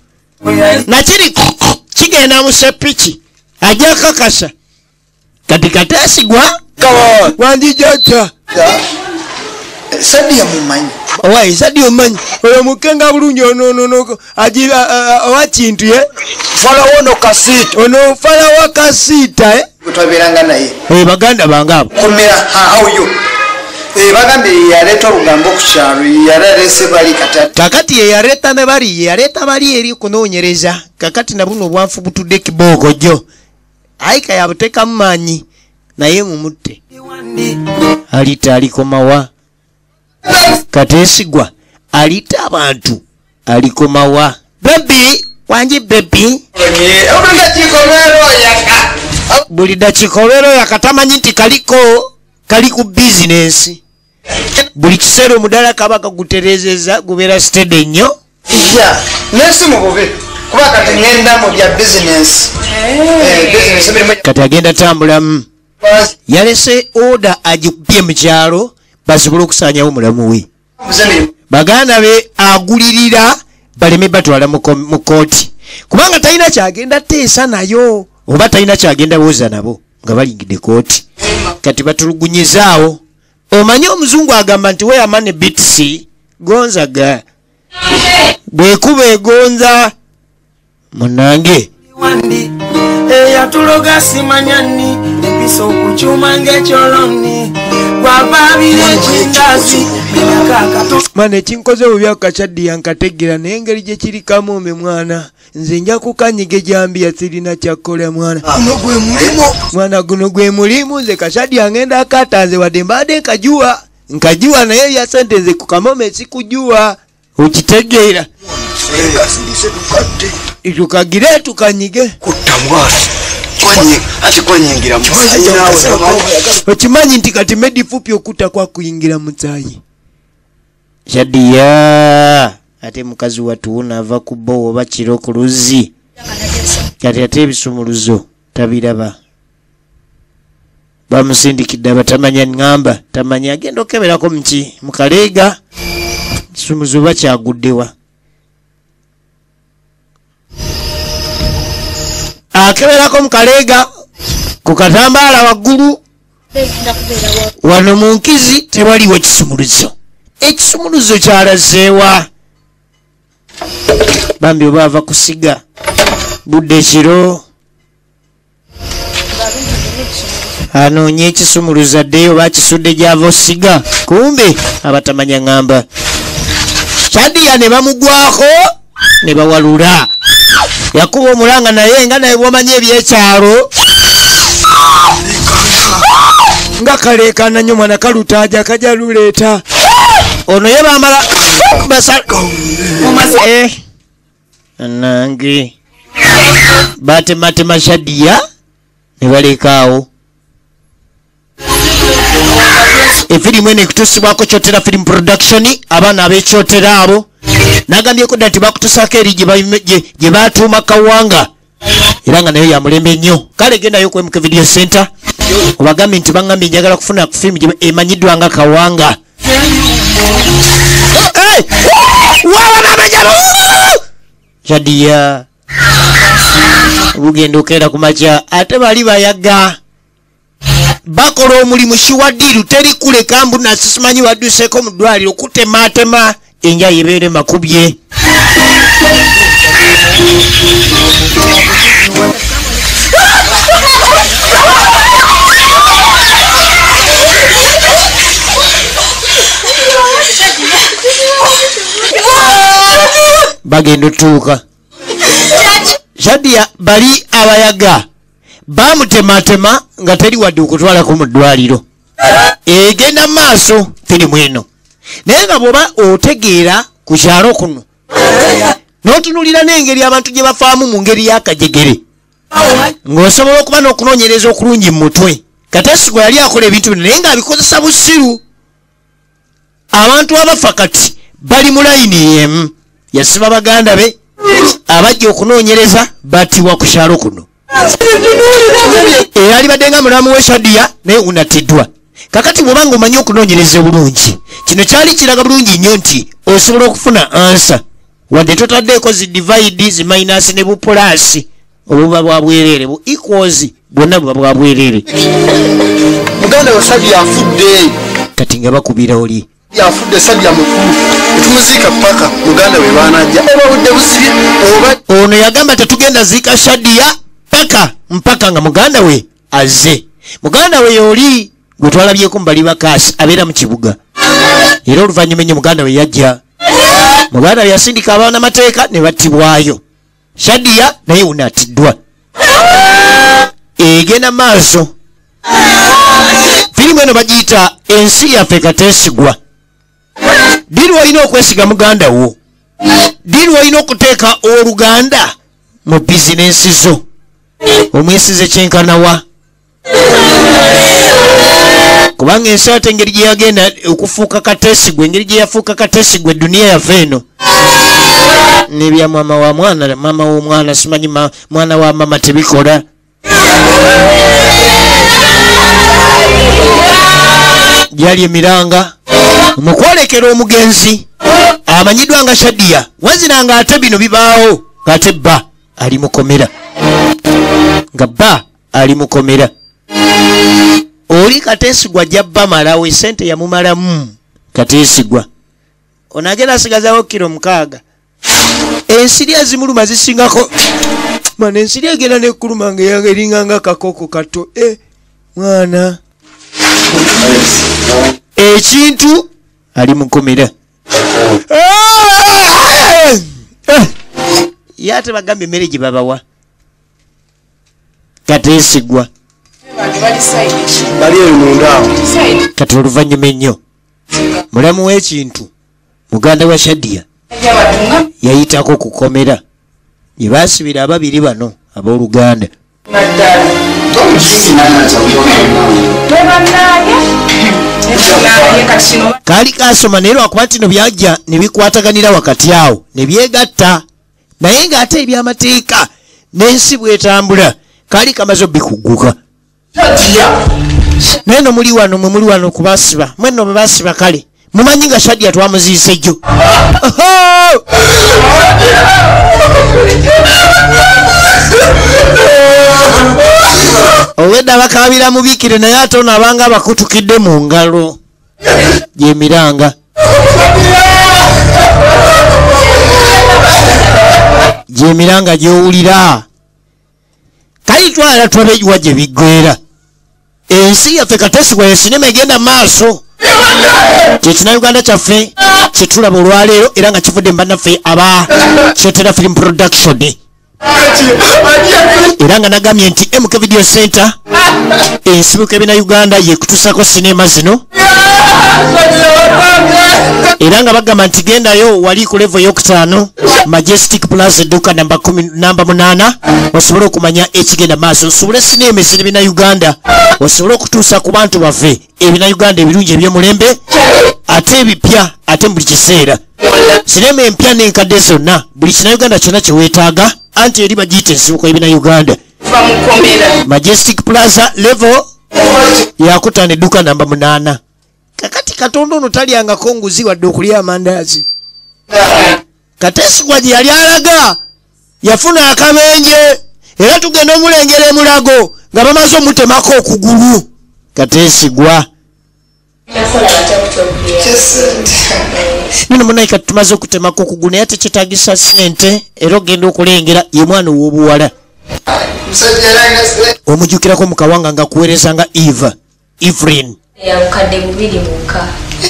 nakiri kigenda mu sepiki ajja kakasa kati Kateesigwa wandijata Sadia mumanyi. Owai Sadia omanyi oyo mukenga bulungi ono agira owa kintu ye Falawo kasita. ono Falawo kasita Kutwabiranga naye. baganda bangabo Komera oyo. Bagambe yaleta olugambo ku kyalo yalese bali katatu. Kakati ye yaleta ne bali yaleta bali eri kunoonyereza kakati na buno obwanfu butudde kiboogo jjo ayika yabuteka mumanyi naye mumutte alita alikomawa Kateesigwa alita abantu alikomawa baby wanji baby buli dakikolero yakatamanya nti kali ku business buli kiseera omudala kaba kaguterezeza gubeera steady nnyo nesi mububi kuba kati ngenda mu bya business kati agenda tambulamu yalese order agikubye mu kyalo basobole okusaanyawo omulamu we baganda be agulirira baleme batwala mu kooti kubanga talina kyagenda teesa nayo oba talina kyagenda booza nabo nga balingidde kooti kati batulugunyizaawo. Omanye omuzungu agamba nti we amane bitsi gonzaga bwekuba egonza munange eyatuloga simanyani episo okukyuma ng'ekyoloni gwavaabira ekindazi mwana ekinkoze bubya kachaddi yankategera naye engeri gye kiri kamumbe mwana nze nja kukanyiga ejambiya sirina kyakkola mwana guno gwe mulimu nze kachaddi angenda akatanze wadde mbadde nkajuwa naye ya sente nze ku kamome sikujua okitegeera tukagire tukanyige okimanyi nti kati medifupi okutta kwa kuyingira mutsayi Shadiya ate mukazi watuuna ava ku bbo oba kiro ku luzzi kati ate ebisumuluzo tabiraba bamusindikidde abatamanya ngamba tamanya agenda okeberako muki mukaleega kisumuluzo bakyaguddewa akeberako mukaleega ku katambaala waggulu wano mu nkizi tewaliwo kisumuluzo ekisumuluzo kyalazeewa bambi oba ava kusiga budde kiro anoonye ekisumuluzo addeyo oba kisudde gy'ava osiga kumbe abatamanya ngamba Shadiya ne bamugwako ne bawalula yakuba omulanga naye nga naye bwomanyi ebyekyalo nga kaleekana nnyo mwana kalutaaja kajja luleeta ono ye bamala nange batematema Shadiya ne balekaawo efirimu eno ekutuusibwako Kyotera film production abaana ab'ekyotera abo nagambyeko dda nti bakutuusako eri gye batuuma Kawanga era nga nayo yamulembe nnyo kale gendayo ku MK Video Center obagambe nti bangambye njagala kufuna fiimu emanyiddwa nga Kawanga. Shadia bugenda okeera ku makya ate bali bayaga bakola omulimu Shiwadiru teri kuleka mbuna simanyi wadduseeko mu ddwaliro kutematema enja yebeere makubye. Bagenda otuuka Shadia bali abayaga bamutematema nga teri wadde okutwalako mu ddwaliro. Egenda maaso firimu eno naye nga bw'oba otegeera ku kyalo kuno n'otunulira n'engeri abantu gye bafaamu mu ngeri y'akajegere ng'osobola okuba n'okunoonyereza okulungi mu mutwe. Kateesigwa yali akola ebintu bino naye ng'abikozesa busiru. Abantu abafa kati bali mu layini y'emu. Yasiba baganda be abajja okunoonyereza batibwa ku kyalo kuno. Era alibadde nga mulamu we Shadia naye unatiddwa. Kakati bw'oba ng'omanyi okunoonyereza obulungi kino kyali kiraga bulungi nnyo nti osobola okufuna ansa wadde totaddeeko zi divide zi minus ne bupulaasi obuba bwa bwereere bu equals bwonna buba bwa bwereere. Muganda wa Shadia afudde. Kati nga bakubira oli yafudde Shadia mukulu tumuziika paka muganda we baanajja oba budde busibye oba ono yagamba tetugenda ziika Shadia mpaka nga muganda we azze. Muganda we yoli gwe twalabyeko mu bali bakaasi abeera mu kibuga era oluvannyuma ennyo muganda we yajja. Muganda we yasindika abaana mateeka ne battibwayo. Shadia naye unatiddwa. Egenda maaso firimu eno bagiyita ensi yaffe kateesigwa. Diri olina okwesiga muganda wo. Diri olina okuteeka oluganda mu bizinensi zo. Omwesize kyenkanawa kubanga ensi ate engeri gye yagenda okufuuka kateesigwa engeri gye yafuuka kateesigwa eduniya yaffe eno nebya mama w'omwana simanyi mwana wa mama tebikola. Gyali emiranga mu kwolekera omugenzi amanyiddwa nga Shadia wazira nga ate bino bibaawo ng'ate bba ali mukomera nga bba ali mukomera. Oli Kateesigwa jabba malawo esente yamumalamu Kateesigwa ono agenda asigazawo kilo 6. Ensiri ezimuluma zisingako mwana ensiri egenda nekkuluma nga eringa nga kakoko kato mwana ekintu ali mukomera. Yate bagambye emmere gye babawa Kateesigwa bali munda kati oluvannyuma ennyo mulamu w'ekintu muganda wa Shadia yayitako kukomera gye baasibira ababiri bano abooluganda. Kaali kaasoma naye lwakuba nti no byajja ne bikwataganira wakati awo ne byegatta naye ng'ate ebyamateeka n'ensi bw'etambula kaali kamaze obbikugguka. Naye no muli wano kubasiba mwenno bwe basiba kale mumanyi nga Shadia twamuziise jjo. Owedde abakaabira mubiikire naye ate ono abanga abakutukidde mu ngalo gyemiranga. Gyemiranga gy'owulira kali twala twabeejiwa gye biggweera. Ensi yaffe Kateesigwa ye sinema egenda maaso. Kyekina kyaffe kyetulaba olwaleero era nga kivudde mbannaffe aba Kyotera Film Production era nga nagambye nti MK Video Center ensibuko ebina Uganda yekutusako sinema zino era nga bagamba nti gendayo wali ku level y'okutaano Majestic Plaza edduuka namba 8 osobole okumanya ekigenda maaso osobole sinema ez'ebina Uganda osobole okutuusa ku bantu baffe ebina Uganda ebirungi eby'omulembe ate ebipya ate mu buli kiseera sinema empya n'enkadde zonna buli kina Uganda kyonna kye weetaaga anti eri bagiyita ensibuko ebina Uganda. Majestic Plaza level yakutana edduka namba 8 kakati Katonda ono talyangako nguzi wadde okulya amandazi. Kateesigwa gye yali alaga yafuna akabenje era tugenda omulengera emulago nga bamaze omutemako okugulu. Kateesigwa nino munayi kati tumaze okutemako okugulu naye tekyetaagisa ssente era ogenda okulengera ye mwana ow'obuwala omujjukirako mu kawanga nga kuweerezanga Evelyn.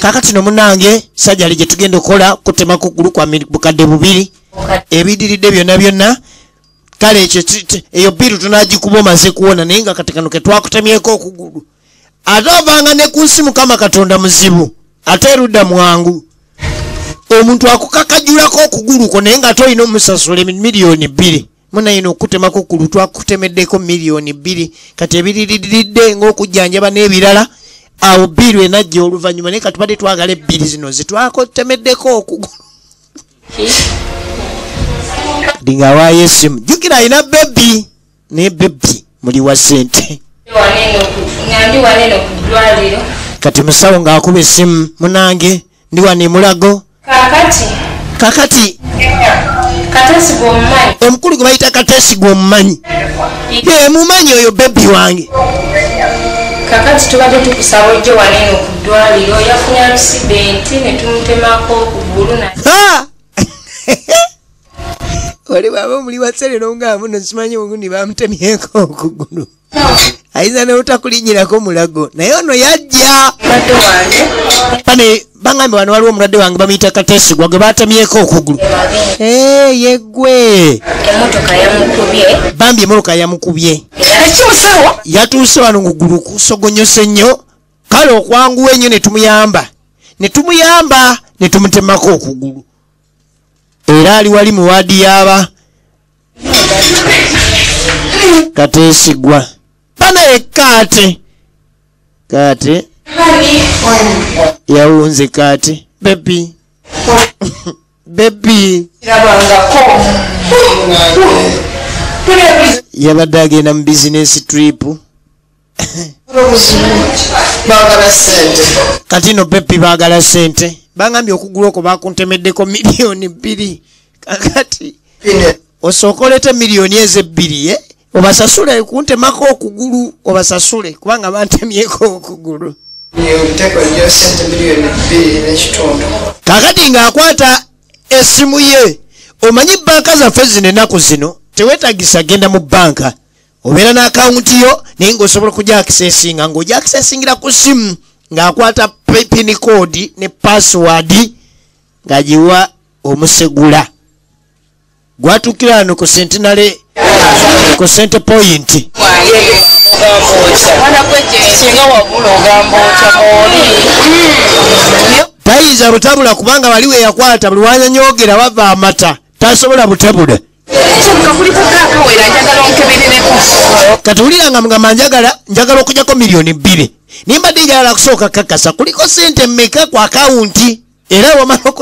Kakati no munange sajjali gye tugenda okola kutemako okugulu kwa bukadde 2 ebidiridde byonna kale ekyo eyo biru tunagikuba omaze kuwona naye nga kati kano ke twakutemyeko okugulu ate ovanga ne ku nsi Mukama Katonda muzibu ate erudda mwangu omuntu akukakajulako okuguluko naye nga ate olina omusasula miliyoni 2 munayina okutemako okugulu twakutemeddeko miliyoni 2 kati ebiriridde ng'okujjanjaba n'ebirala awo biru enajja oluvannyuma naye katubadde twagala 2 zino zitwakutemeddeko okugulu dinga waayo essimu jjukira alina bebi naye bebi muli wa ssente kati musawo ng'akuba essimu munange ndi wano emulago kakati omukulu gwe bayita Kateesigwa omumanyi mumanyi oyo bebi wange kakati tubadde tukusaba ojjo waneeno ku ddwaliro yafunye akisidenti ne tumutemako okugulu oli bwaba omuli waserero nga muno simanyi ogundi bamutemyeko okugulu ayinza n'obutakulinnyirako mulago naye ono yajja pane baŋŋambye wano waliwo omulwadde wange bamuyita Kateesigwa gwe batemyeko okugulu yeggwe bambi emmotoka yamukubye yatuuse wano ngugulu kusogonyose nnyo kale okwanguwa ennyo ne tumuyamba ne tumutemako okugulu era ali wali mu waadi yaaba Kateesigwa pana ekkaate yawunze kaate bebi yabadde agenda mu bizinesi trip kati no bebi baagala ssente bangambye okugulu okwo bakuntemeddeko miliyoni 2 kakati osooka olete miliyoni ezo 2 obasasule kuntemako okugulu obasasule kubanga bantemyeko okugulu kakati ng'akwata essimu ye omanyi banka zaffe zino ennaku zino teweetagisa genda mu banka obeera n'akawunti yo naye ng'osobola okujja akisesinga ng'ojja akisesingira ku ssimu ng'akwata pin code ne password ng'agiwa omusegula gwatuukira wano ku Centenary ku Center Point tayinza butabula kubanga waliwo eyakwata buli wanyanyogera bava amata tasobola butabula kati wuliranga mugamba njagala okujjako miliyoni 2 nimbadde njagala kusooka kakasa kuliko sente mmeka ku akawunti era wamala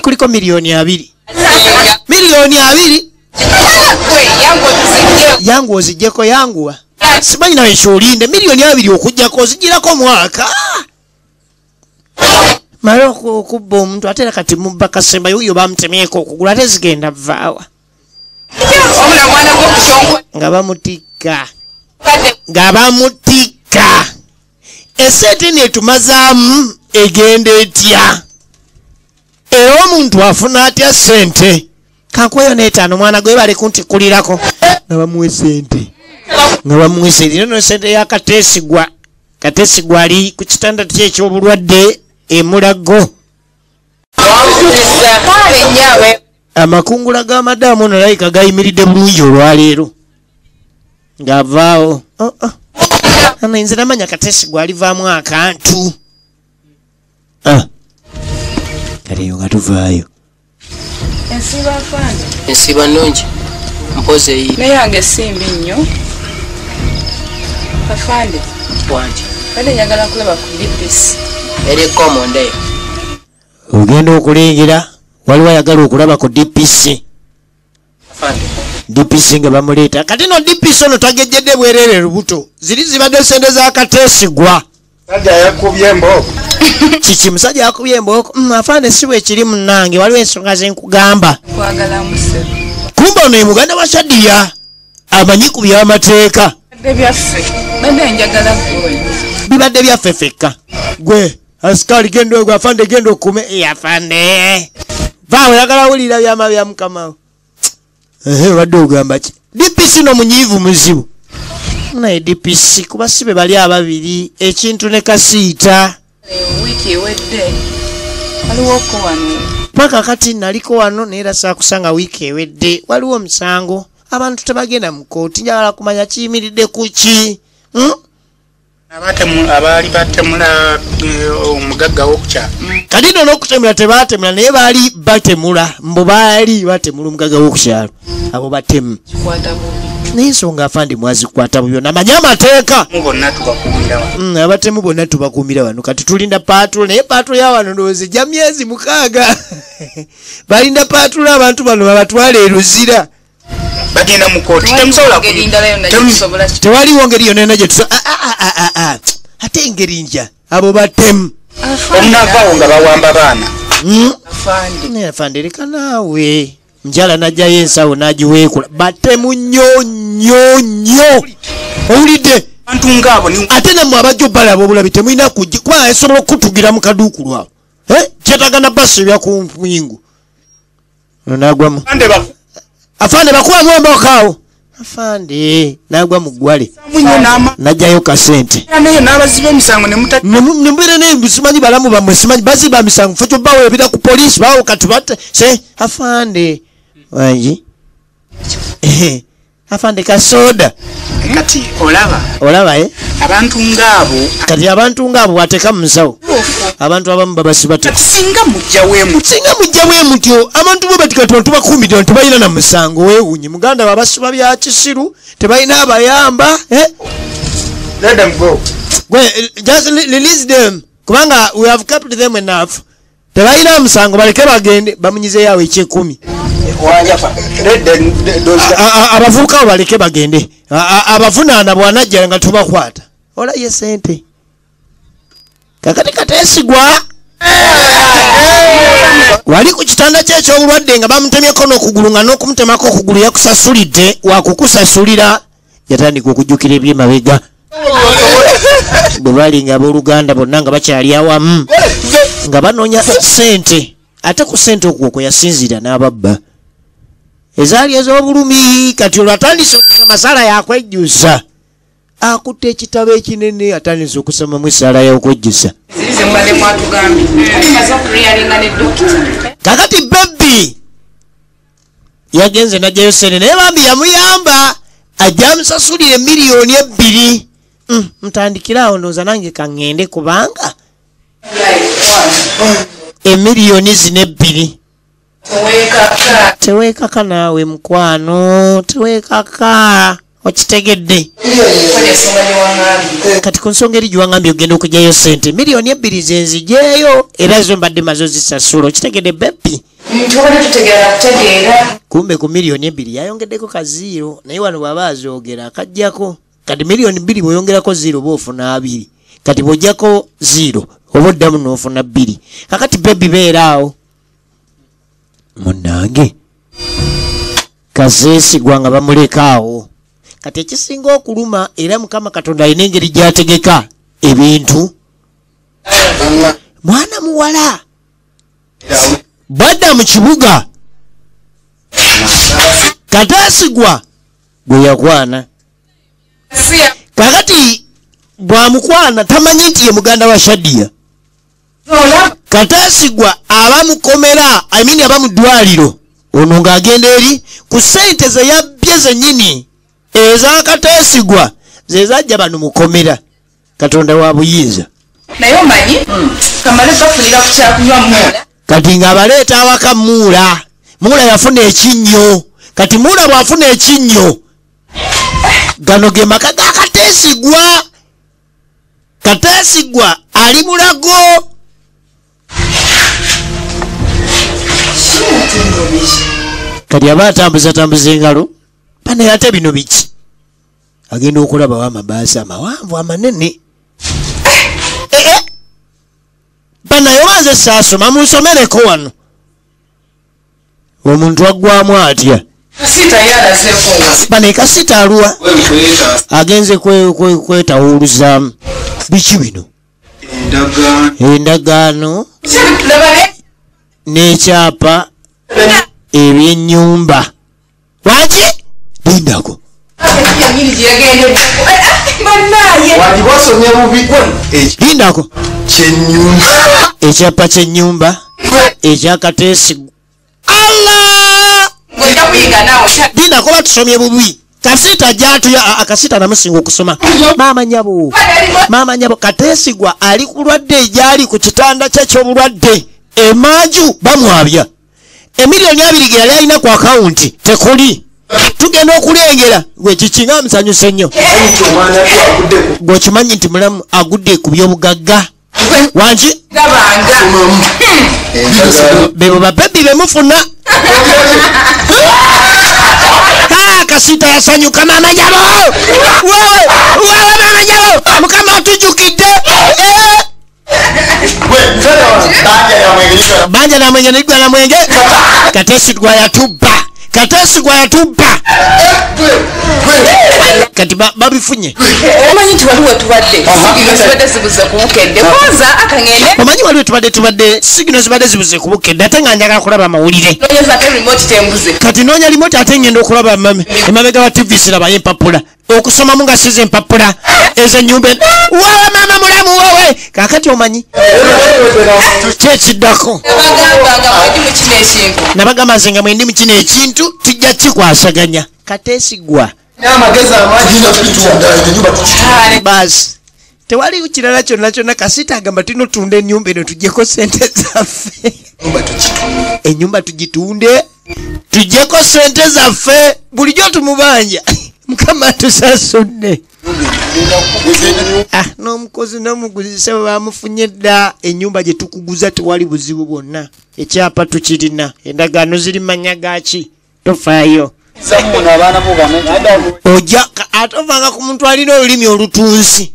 kuliko miliyoni 2 miliyoni 2 yangu ozijjeko yanguwa simanyi nawe ekyolinde miliyoni 2 okujjako ozigirako mwaka mala okubba omuntu ate era kati mubba Kasemba yuyo bamutemyeko okugula ate zigenda vaawa nga bamutikka esente netumazaamu egenda etya era omuntu afuna atya sente kankweyo n'etaano mwana gwe bale kuntikulirako nga bamuwe sente nono sente ya Kateesigwa ali ku kitanda kye eky'obulwadde emulago amakungula g'amadaamu ono layika gayimiridde bulungi olwaleero ng'avaawo ana nze namanya Kateesigwa alivaamu akantu kale eyo nga tuvaayo ensiba nnungi mpozi eyi naye yange simbi nnyo afande wangi bade njagala kulaba ku DPS eri komonde ogenda okulengera waliwo ayagala okulaba ku DPC afande DPC nga bamuleta kati no DPC ono tagejjedde bwerere lubuto ziri zibadde sente za Kateesigwa Sajja yakubye emboko. kiki musajja yakubye emboko afande siwe ekiri munnange waliwo ensonga zenkugamba Kwagala musebe. kumba ono ye muganda wa Shadiya amanyi ku by'amateeka Byaffe. Bade njagala gwe. bibadde byaffe fekka gwe asikali gendo gwe afande gendo okume afande vaawe oyagala wulira byama bya mukamawo wadde ogamba ki DPC no munyiivu muzibu naye DPC kuba sibe bali ababiri ekintu ne kasiita Wiki ewedde. Waliwo ko wano. paka kati naliko wano naye era saakusanga wiiki ewedde waliwo omusango abantu tebagenda mu kooti njagala kumanya kiyimiridde ku ki Abaali batemula omugagga w'okukyalo. kati no n'okutemula tebaatemula naye baali batemula mbo baali batemula omugagga w'okukyalo abo batemu Kwata bubi. naye ensonga afande mwazikwata bubyo namanye amateeka Bonna tubakuumira wano. abatemu bonna tubakuumira wano kati tulinda paatulo naye paatulo ya wano ndowooza ejja myezi 6 balinda paatulo abantu bano babatwala eruzira Bagenda mu kooti. Temusobola tewaliwo ngeri yonna yonna gye ate engeri nja abo batemu omunavaawo nga bawamba baana. naye afande leka naawe njala najjayo ensawo n'agiweekula batemu nnyo nnyo nnyo owulidde Abantu ng'abo ni ate nammwe abajja obbalaba obulabi temulina kujja kuba esobola okutugira mu kaduuku lwawo kyetagana basi ebya ku muyingo nagwamu bande ba afande bakubamu embokaawo afande nagwa mu ggwale munyo nama. najjayo kasente Naye n'abaziba emisango ne muta. nembeera naye simanyi balamu bamwe simanyi baziba misango fe kyobba weebira ku poliisi bawo kati batte se afande wangi afande kasoda Kati olaba abantu ng'abo kati abantu ng'abo bw'ateeka mu nsawo abantu abamu babasiba singa mujja bwe mutyo abantu bwe batikati tubakuumidde tebalina na musango weewuunye muganda babasiba bya kisiru tebalina abayamba let them go. just release them kubanga we have kept them enough tebalina musango baleke bagende bamunyizeyo awo ekyekumi abavubuka abo baleke bagende abavunaana bwanajja nga tubakwata olaye sente kakati Kateesigwa wali ku kitanda kye eky'obulwadde nga bamutemyeko n'okugulu nga n'okumutemako okugulu yakusasulidde wakukusasulira yatandika okujjukira ebyemabega bwe bali nga abooluganda bonna nga bakyali awamu nga banoonya sente ate ku sente okwo yasinzira n'ababba ezaali ez'obulumi kati olwo atandise okusoma masala yakwejjusa akutte ekitabo ekinene atandise okusomamu essaala y'okwejjusa kakati bebbi yagenze najjayo sente naye bambi yamuyamba ajja amusasulire $2,000,000 mutandikirawo ndowooza nange kaŋŋende kubanga $2,000,000 teweekaka naawe mukwano teweekaka okitegedde kati ku nsonga eri giwaŋŋambye ogenda okugyayo sente $2,000,000 zenzigyeyo era zo mbadde maze ozisasula okitegedde beppi kumbe ku $2,000,000 yayongeddeko kaziiro naye wano bw'aba azoogera akajjako kati $2,000,000 bw'oyongerako 0 oba ofuna 2 kati bw'ojjako 0 oba oddamu n'ofuna 2 kakati bebbi beeraawo munnange Kateesigwa nga bamulekaawo kati ekisinga okuluma era Mukama Katonda alina engeri gy'ategeka ebintu mwana muwala bwadda mu kibuga Kateesigwa gwe yakwana kakati bwamukwana tamanyi nti ye muganda wa Shadiya Kateesigwa abamukomera abamuddwaliro ono ng'agenda eri ku sente ze yabbye zennyini eza Kateesigwa ze zajja bano mukomera Katonda wa buyinza naye omanyi kamale gafunira ku kyakunywa Muula kati ng'abaleeta awaka Muula yafuna ekinnyo kati Muula bw'afuna ekinnyo gano ge maka ga Kateesigwa ali mulago kati aba atambuza engalo Bana ate bino biki agenda okulaba wa mabaasi amawanvu amanene bana yobanze saasoma munsomereko wano omuntu aggwamu atya bana ekasita aluwa agenze kwetawuluzaamu biki bino endagaano n'ekyapa ebyennyumba waki lindako lindako ekyapa kyennyumba ekyakateesigwa Allah lindako batusomye bubi kasita jatuya akasita namusinga okusoma mama nyabo kateesigwa ali kulwadde ejali ku kitanda kye ky'obulwadde emaju bamwabya emiliyoni 2 ge yali alina ku akawunti tekuli tugenda okulengera gwe kikinga musanyuse nnyo gwekimanyi nti mulamu agudde ku byobugagga wanki bebo babebi bemufuna kasita yasanyuka mama nyabo mama nyabo mukama atujjukidde banja na mwenge nigwa na mwenge kateesigwa yatubba kati babifunye omanyi nti waliwo tubadde zibuze kubukedde kwanza akangende omanyi waliwo tubadde sigino zibadde zibuze kubukedde ate nga njagala kulaba amawulire kati noonya remote ate ngenda okulaba emabega wa TV sirabayo empapula okusoma nga size empapula ez'ennyumba wawe mama mulamu wowe kakati omanyi kyekiddako nabagamba nze nga mwendi mu kino ekintu tujja kikwasaganya kateesigwa basi tewali kirala kyonna kasita agamba tinotunda ennyumba eno tujjeko sente zaffe ennyumba tugitunde tujjeko sente zaffe bulijjo tumubanja mukama tusasudde n'omukozi n'omuguzi bamufunye dda ennyumba gye tukuguza tewali buzibu bwonna ekyapa tukirina endagaano ziri manya gaki tofaayo ojja ate ovanga ku muntu alina olulimi olutunsi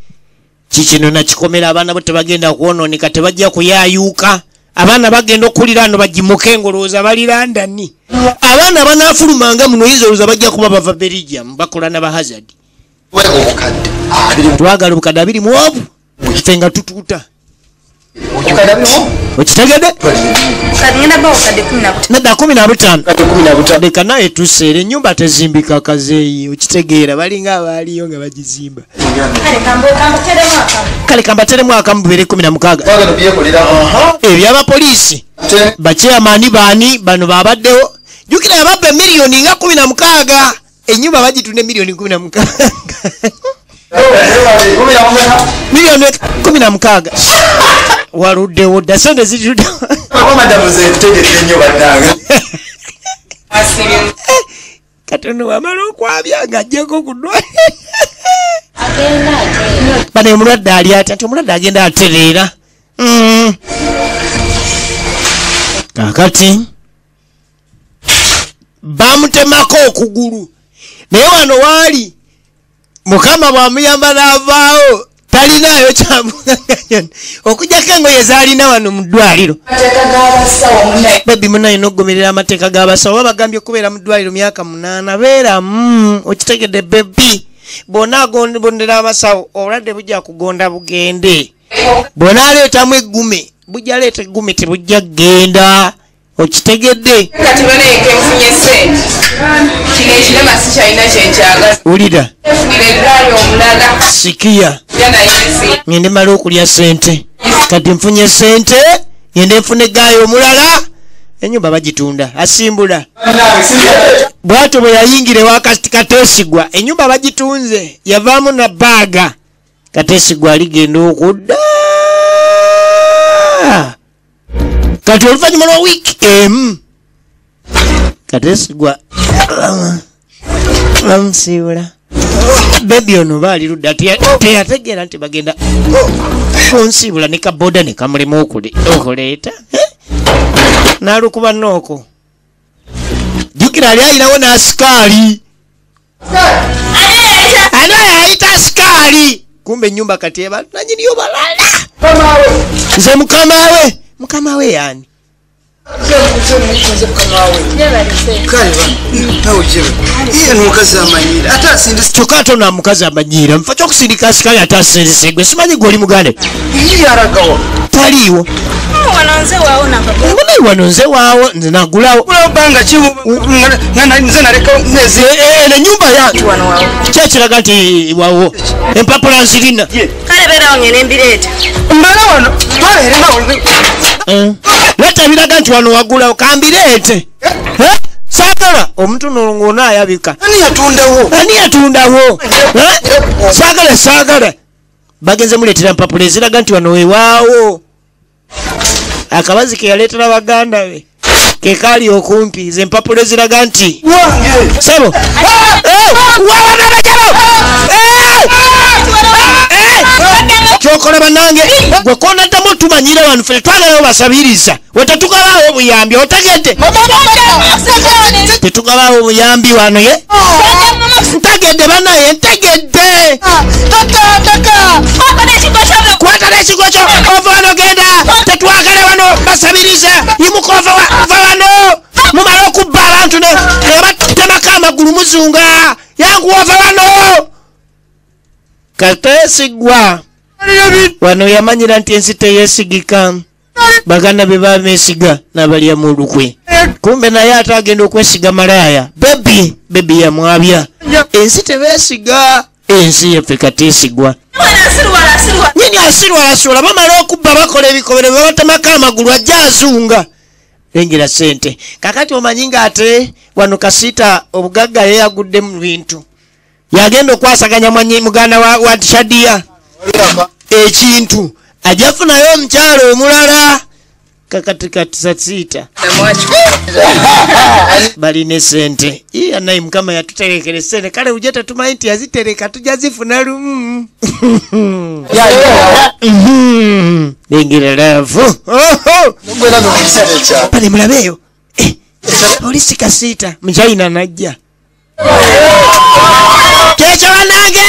kikino nakikomera abaana bo tebagenda kwonooneka tebajja kuyaayuuka abaana bagenda okulira ano bagimuke ngolowooza bali Londoni abaana banaafulumanga muno oyinza bajja kuba bava Belgium bakola na bahazard twagala obukadde 2 ffe nga tutuuta okitegedde nedda 15 leka naye tuseera ennyumba tezimbika kazeeyi okitegeera balinga abaaliyo nga bagizimba kale kambateremu akamu 2016 ebyabapoliisi bakyamaani baani bano babaddewo jukira yababba miliyoni nga 16 ennyumba bagitunda miliyoni 16 miliyoni 16 waluddewo dda sente zitudde katono wamala okwabya ng'ajjako ku ddwaliro bano omulwadde ali ati nti omulwadde agenda atereera kakati bamutemako okugulu naye wano waali mukama bwamuyamba n'avaawo talinaayo kyamugaganyana okujjako engoye zaalina wano mu ddwaliro bebi munaye n'ogomerera amateeka g'abasawo babagambye okubeera mu ddwaliro myaka 8 beeramu okitegedde bebi bonna agondera abasawo obulwadde bujja kugonda bugende bwona aleetamu eggume bujja leeta eggume tebujja kgenda okitegedde kati baneke mfunye sente kino ekirema si kyalina kyenkyagaza wulira efunire eddwaliro omulala sikiya ngende mala okulya sente kati nfunye sente ngende nfune eggaayo omulala ennyumba bagitunda asimbula bwatyo bwe yayingira ewa Kateesigwa ennyumba bagitunze yavaamu na baaga Kateesigwa aligenda okudda kati oluvannyuma lwa wiiki emu Kateesigwa bamusiibula bebi ono baali ludda teyategeera nti bagenda kunsiibula ne kaboda ne kamulema okuleeta n'alukuba nooko jjukira ali ayinawo n'asikaali Ano yaita askari. Kumbe nyumba kati eba nanyini yo balala. Nze mukama we yani. Chokato na mukazi amanyira mfacho kusindika askari atasindisegwe simanyi goli mugane taliwo wanonze wawo nakagula wanonze wawo nagulawo banga chibu nze naleka nezi ne nyumba yantu wano wawo kyekiraga nti wawo empapula nzirina kale bera onyene embireta mbala wano twalere nawo leta biraga nti wano wagulawo kambireete sagala omuntu nolongona ayabika ani yatundawo sagala bagenze muletera mpapula eziraga nti wano wewaawo akabazi ke yaleetera baganda be ke kaali okumpi ze empapula eziraga nti sabo wawana bajalo kyokola bannange gwe konaddamu tumanyire wanu ffe twagalawo basabiriza wetatugabawo obuyambi otegedde tetugabawo obuyambi wano ye ntegedde banaye ntegedde kwata n'ekigo kyo ova wano genda tetwagala wano basabiriza yimuka ova wano mumala okubba abantu ne batemako amagulu muzunga yangu ova wano kateesigwa wano yamanyira nti ensi teyesigika baganda be bamesiga n'abalya mu lukwe kumbe naye ate agenda okwesiga malaya bebi yamwabya ensi tebesiga ensi yaffe kateesigwa nyini asirwalasula bamala okubba bakola ebikobero bebatemako amagulu ajja azunga lengera sente kakati omanyi nga ate wano Kasiita obugagga yeyagudde mu bintu yagenda okwasaganya muganda wa Shadiya ekintu ajafunayo omukyalo omulala kakati Kasiita balina sente anayi mukama yatuterekera sente kale uje tetumanyi nti yazitereka tujja zifuna lumu lengera laavu bale mulabeeyo polisi Kasiita mukyayina najja kyekyo banange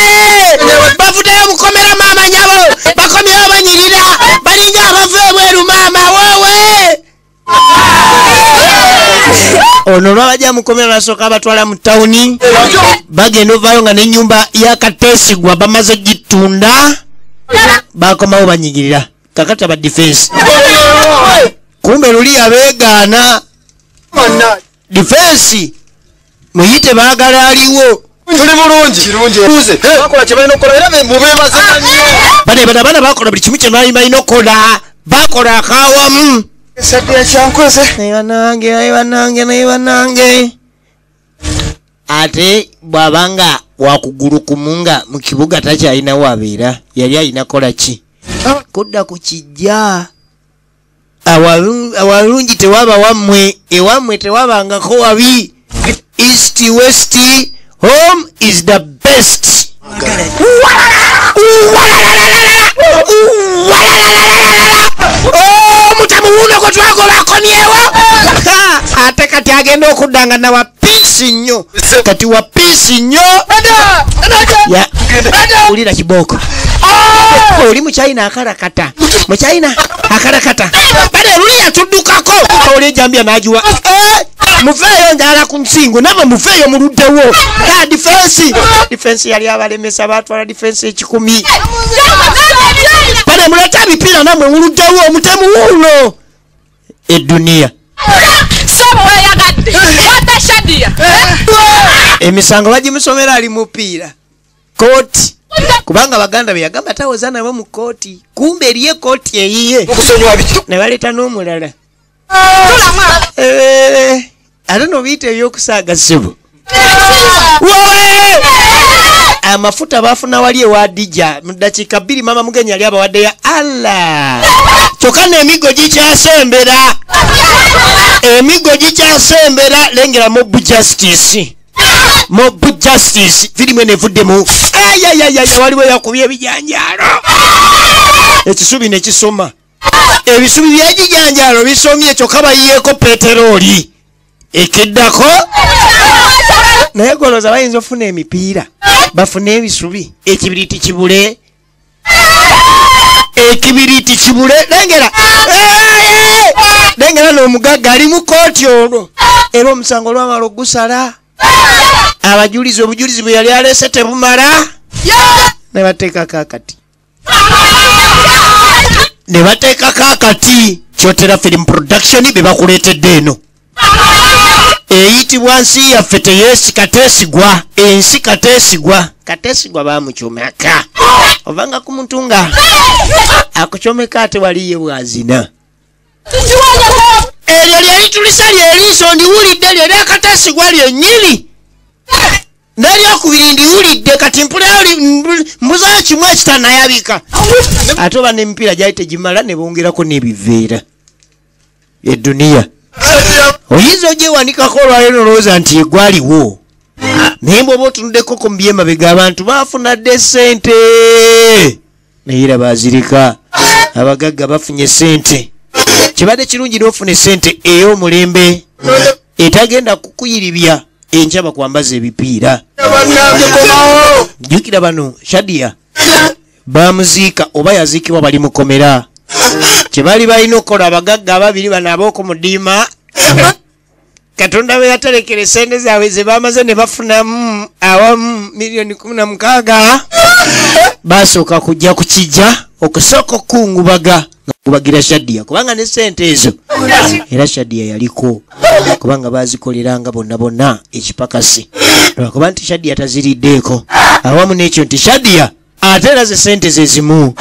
bavudeyo mukomera maama nyabo bakomyewo banyirira balinga abavu ebweru maama wowe ono lwabajja mukomera basooka batwala mu tawuni bagenda ovaayo nga n'ennyumba yakateesigwa bamaze gitunda bakomawo banyigirira kakati aba defense kumbe luli abeegaana defense muyite baagala aliwo tuli bulungi bakola kye balina okukola era mubeebaze nnyo bana bakola buli kimu kye balina okukola bakola akawamu Shadiya kyankwese naye banange ate bw'abanga wakugulu kumunga mu kibuga takyalinawo abeera yali alina kola ki kudda ku kijja awalungi tewaba wammwe ewammwe tewabangako wabi east west home is the best mutamu wuno gwe twagolakomyewo ate kati agenda okuddanga na wa piisi nnyo kati wa piisi nnyo ulira kibooko oli mukyayina akarakata bale luli yatuddukako oli ejambya nagiwa muveeyo njala ku nsingo naba muveeyo muluddewo difensi yali abalemesa batwala difensi ekikumi bale muleta bipiira namwe muluddewo omutemu wuuno eduniya emisango bagimusomera ali mupiira kooti kubanga baganda beyagamba tawoza nabo mu kooti kumbe eriye kooti eyiye ne baleeta n'omulala ate nobiyita ebyokusaaga ssebo amafuta bafuna wali ewa Dija mu ddakiika 2 mama mugenyi yali abawaddeyo alla kyokka n'emigo gikyasembera lengera mob justice firimu enevuddemu waliwo yakubye ebijanjaalo ekisubi nekisoma ebisubi byegijanjaalo bisomye kyokka bayiyeeko peteroli ekiddako naye goloza bayinza ofuna emipiira bafune ebisubi ekibiriti kibule ekibiriti kibule lengera n'omugagga ali mu kooti olwo era omusango olwamala ogusala abajulizi obujulizi bwe yali aleese tebumala ne bateekako akati Kyotera Film Production be bakuleetedde eno eyitibwa nsi yaffe kateesigwa ensi kateesigwa bamukyomeka ovanga ku muntu nga akukyomeka ate waliye bwazina eryo lyali tulisa lyeriiso ndiwulidde lyeri akateesigwa lyennyini n'eryokubiri ndiwulidde kati mpulirayo mbuzayo kimu ekitanayabika ate oba n'emipiira gyali tegimala ne bongerako n'ebiveera eduniya oyinza ogyewanikako olwaleero olowooza nti egwaliwo naye bw'oba otunuddeko ku byemabega abantu baafunadde ssente naye era baazirika abagagga bafunye ssente kibadde kirungi n'ofuna essente ey'omulembe etagenda kukuyiribya enkya bakwambaza ebipiira jjukira bano Shadia bamuziika oba yaziikibwa bali mukomera kyebali balina okukola abagagga ababiri bano ab'okumudiima Katonda bwe yaterekera essente zaabwe ze bamaze ne bafunamu awamu $16,000 basooka kujja ku kijja okusooka okukungubaga kubagira Shadia kubanga ne ssente ezo era Shadia yaliko kubanga bazikoleranga bonna ekipakasi lwakuba nti Shadia taziriddeeko awamu n'ekyo nti Shadia ate era ze ssente ze zimu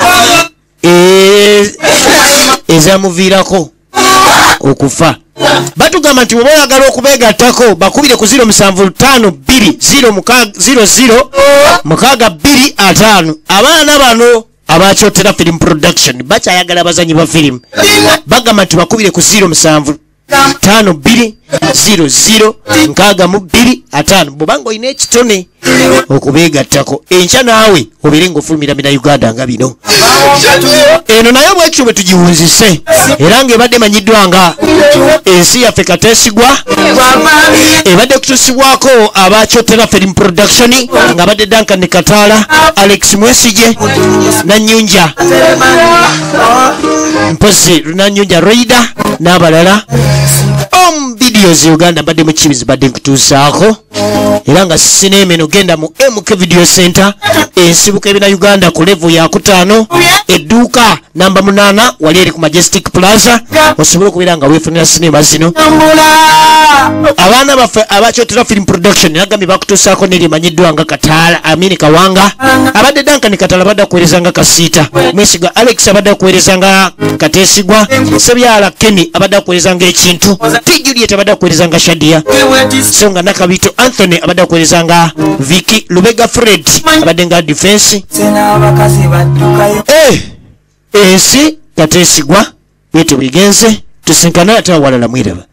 ezamuviirako okufa batugamba nti bw'oba oyagala okubeegattako bakubire ku 0752006225 abaana bano abakyotera Film Production bakyayagala abazanyi ba firimu bagamba nti bakubire ku 0752006225 bw'obanga olina ekitone okubeegattako enkya naawe obeere ng'ofulumira bina Uganda nga bino eno naye bwekyo bwe tugiwunzise era ng'ebadde manyiddwa nga ensi yaffe kateesigwa ebadde kutusibwako abakyotera Film Production nga badde Duncan Kataala Alex Mwesige Nanyunja mpozi Nanyunja Raida n'abalala videos Uganda badde mu kibizi badde nkutuusaako era nga sineemeno genda mu MK Video Center ensibuka ebina Uganda ku level ya 5 edduuka namba 8 wali eri ku Majestic Plaza osobola okubeera nga weefunira sinema zino abaana baffe abakyotera Film Production nagambye bakutuusaako n'eryemanyiddwa nga Kataala Amini Kawanga abadde Duncan Kataala badde akuweereza nga Kasiita Mwesiga Alex abadde akuweereza nga Kateesigwa Sebyala Kenny abadde akuweereza nga Ekintu T Juliet abadde akuweereza nga Shadia so nga Nakabito Anthony abadde akuweereza nga Vicky Lubega Fred abadde nga Defense ensi Kateesigwa bwete bwegenze tusinkana ate awalala mwiraba